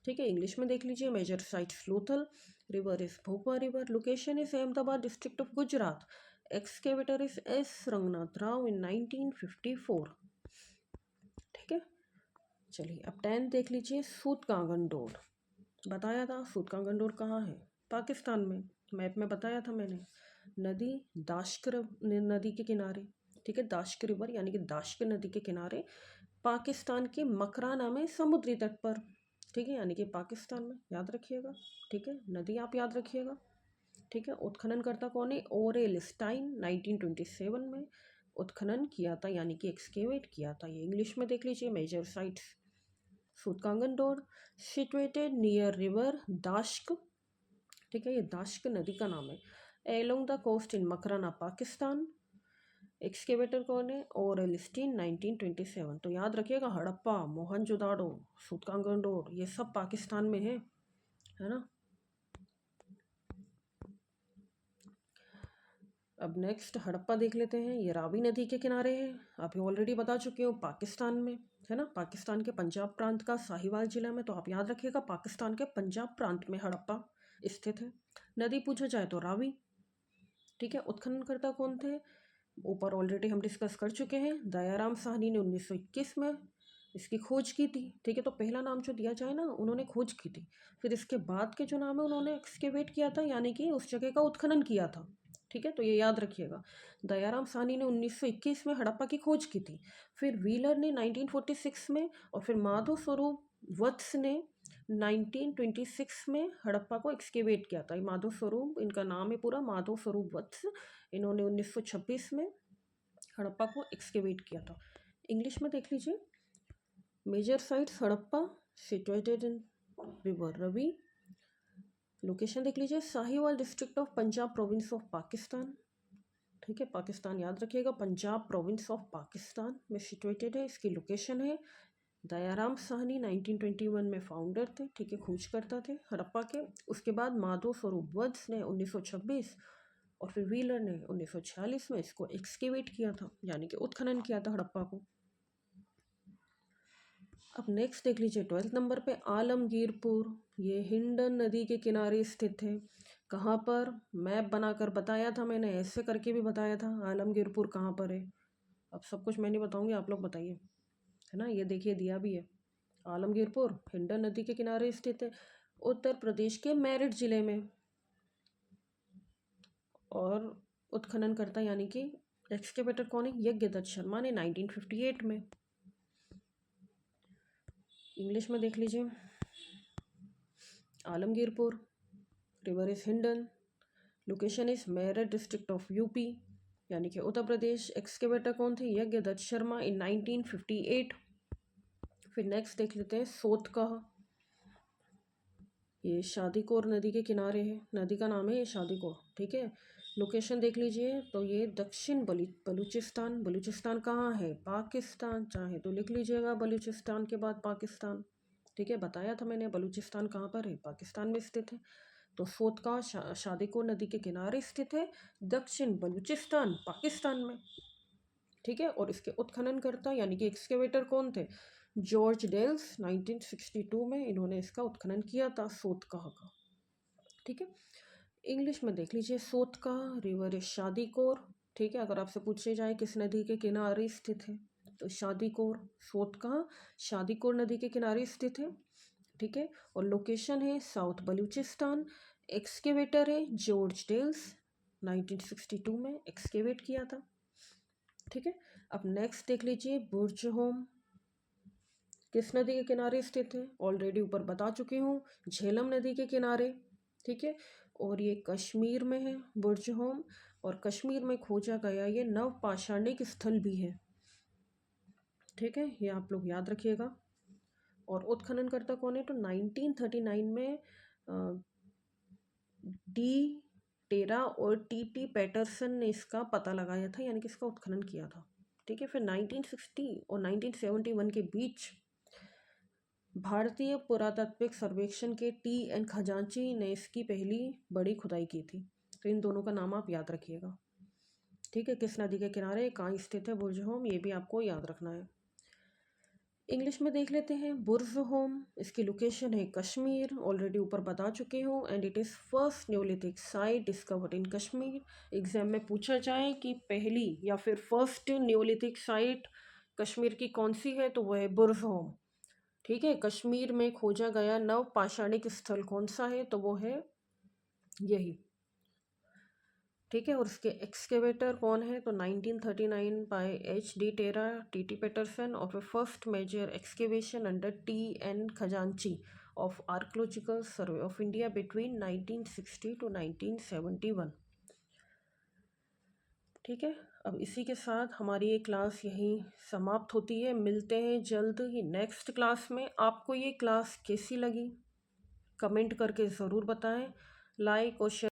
ठीक है, इंग्लिश में देख लीजिए, major sites Lothal, river is Bhogava river, location is Ahmedabad district of Gujarat, excavator is S Ranganath Rao in 1954। ठीक है, चलिए अब 10 देख लीजिए, सूतकांगनडोर, बताया था सूतकांगनडोर कहाँ है, पाकिस्तान में, मैप में बताया था मैंने। नदी दाश्क नदी के किनारे। ठीक है, दाश्क रिवर यानी कि दाश्क नदी के किनारे, पाकिस्तान के मकराना में, समुद्री तट पर। ठीक है, यानी कि पाकिस्तान में, याद रखिएगा। ठीक है, नदी आप याद रखिएगा। ठीक है, उत्खनन करता कौन है, ओरेल स्टाइन, 1927 में उत्खनन किया था, यानी कि एक्सकेवेट किया था। ये इंग्लिश में देख लीजिए, major sites Sutkagendor, situated near river Dasht. ठीक है, ये दाश्क नदी का नाम है, along the coast in Makran Pakistan. Excavator कौन है, ओरेल स्टीन, 1927। तो याद रखिएगा, हड़प्पा, मोहनजोदाड़ो, सूतकांगनडोर, ये सब पाकिस्तान में है ना। अब नेक्स्ट हड़प्पा देख लेते हैं, ये रावी नदी के किनारे है, अभी ऑलरेडी बता चुकी हूँ, पाकिस्तान में है ना, पाकिस्तान के पंजाब प्रांत का साहिवाल जिला में। तो आप याद रखिएगा, पाकिस्तान के पंजाब प्रांत में हड़प्पा स्थित है। नदी पूछा जाए तो रावी। ठीक है, उत्खननकर्ता कौन थे, ऊपर ऑलरेडी हम डिस्कस कर चुके हैं, दयाराम साहनी ने 1921 में इसकी खोज की थी। ठीक है, तो पहला नाम जो दिया जाए ना, उन्होंने खोज की थी, फिर इसके बाद के जो नाम है उन्होंने एक्सकेवेट किया था, यानी कि उस जगह का उत्खनन किया था। ठीक है, तो ये याद रखिएगा, दयाराम साहनी ने 1921 में हड़प्पा की खोज की थी, फिर व्हीलर ने 1946 में, और फिर माधव स्वरूप वत्स ने 1926 में हड़प्पा को एक्सकेवेट किया था। माधव स्वरूप इनका नाम है पूरा, माधव स्वरूप वत्स, इन्होंने 1926 में हड़प्पा को एक्सकेवेट किया था। इंग्लिश में देख लीजिए, major sites Harappa, situated in river Ravi, location देख लीजिए, Sahiwal district of Punjab province of Pakistan. ठीक है, पाकिस्तान याद रखिएगा, पंजाब प्रोविंस ऑफ पाकिस्तान में सिचुएटेड है, इसकी लोकेशन है। दयाराम साहनी 1921 में फाउंडर थे। ठीक है, खोज करता थे हड़प्पा के। उसके बाद माधव स्वरूप वत्स ने 1926, और फिर व्हीलर ने 1946 में इसको एक्सकेवेट किया था, यानी कि उत्खनन किया था हड़प्पा को। अब नेक्स्ट देख लीजिए 12th नंबर पे, आलमगीरपुर, ये हिंडन नदी के किनारे स्थित है। कहाँ पर, मैप बनाकर बताया था मैंने, ऐसे करके भी बताया था आलमगीरपुर कहाँ पर है। अब सब कुछ मैं नहीं बताऊंगी, आप लोग बताइए, है ना। ये देखिए दिया भी है, आलमगीरपुर हिंडन नदी के किनारे स्थित है, उत्तर प्रदेश के मेरठ जिले में। और उत्खनन करता यानी कि एक्सकेवेटर कौन है, यज्ञदत्त शर्मा ने 1958 में। इंग्लिश में देख लीजिए, Alamgirpur, river is Hindon, location is Meerut district of UP, यानी कि उत्तर प्रदेश। एक्सकेवेटर कौन थे, यज्ञदत्त शर्मा इन 1958। फिर नेक्स्ट देख लेते हैं सोतकह, ये शादीकोर नदी के किनारे है, नदी का नाम है ये शादीकोर, ठीक है। लोकेशन देख लीजिए, तो ये दक्षिण बलूचिस्तान। बलूचिस्तान कहाँ है? पाकिस्तान। चाहे तो लिख लीजिएगा बलूचिस्तान के बाद पाकिस्तान, ठीक है। बताया था मैंने बलूचिस्तान कहाँ पर है, पाकिस्तान में स्थित है। तो सोतका शादीकोर नदी के किनारे स्थित है, दक्षिण बलूचिस्तान पाकिस्तान में, ठीक है। और इसके उत्खननकर्ता यानी कि एक्सकेवेटर कौन थे? George dells. 1962 में इन्होंने इसका उत्खनन किया था सोतका का, ठीक है। इंग्लिश में देख लीजिए, सोतका रिवर इज शादीकोर, ठीक है। अगर आपसे पूछे जाए किस नदी के किनारे स्थित है, तो शादीकोर, सोतका शादीकोर नदी के किनारे स्थित है, ठीक है। और लोकेशन है साउथ बलूचिस्तान। एक्सकेवेटर है जॉर्ज डेल्स, 1962 में एक्सकेवेट किया था, ठीक है। अब नेक्स्ट देख लीजिए, बुर्जहोम किस नदी के किनारे स्थित है? ऑलरेडी ऊपर बता चुकी हूँ, झेलम नदी के किनारे, ठीक है। और ये कश्मीर में है बुर्जहोम, और कश्मीर में खोजा गया ये नवपाषाणिक स्थल भी है, ठीक है। ये आप लोग याद रखिएगा। और उत्खननकर्ता कौन है? तो 1939 में डी टेरा और टी पैटरसन ने इसका पता लगाया था, यानी कि इसका उत्खनन किया था, ठीक है। फिर 1960 और 1971 के बीच भारतीय पुरातात्विक सर्वेक्षण के टी.एन. खजांची ने इसकी पहली बड़ी खुदाई की थी। तो इन दोनों का नाम आप याद रखिएगा, ठीक है। किस नदी के किनारे कहाँ स्थित है बुर्जहोम, ये भी आपको याद रखना है। इंग्लिश में देख लेते हैं, बुर्जहोम इसकी लोकेशन है कश्मीर, ऑलरेडी ऊपर बता चुके हूँ। And it is first Neolithic site discovered in Kashmir. Exam में पूछा जाए कि पहली या फिर फर्स्ट न्योलिथिक साइट कश्मीर की कौन सी है, तो वह है बुर्जहोम, ठीक है। कश्मीर में खोजा गया नवपाषाणिक स्थल कौन सा है, तो वो है यही, ठीक है। और उसके एक्सकेवेटर कौन है, तो 1939 by H.D. Terra, T.T. Paterson of a first major excavation under T.N. Khazanchi of archaeological survey of India between 1960 to 1971, ठीक है। अब इसी के साथ हमारी ये क्लास यहीं समाप्त होती है। मिलते हैं जल्द ही नेक्स्ट क्लास में। आपको ये क्लास कैसी लगी कमेंट करके ज़रूर बताएं। लाइक और शेयर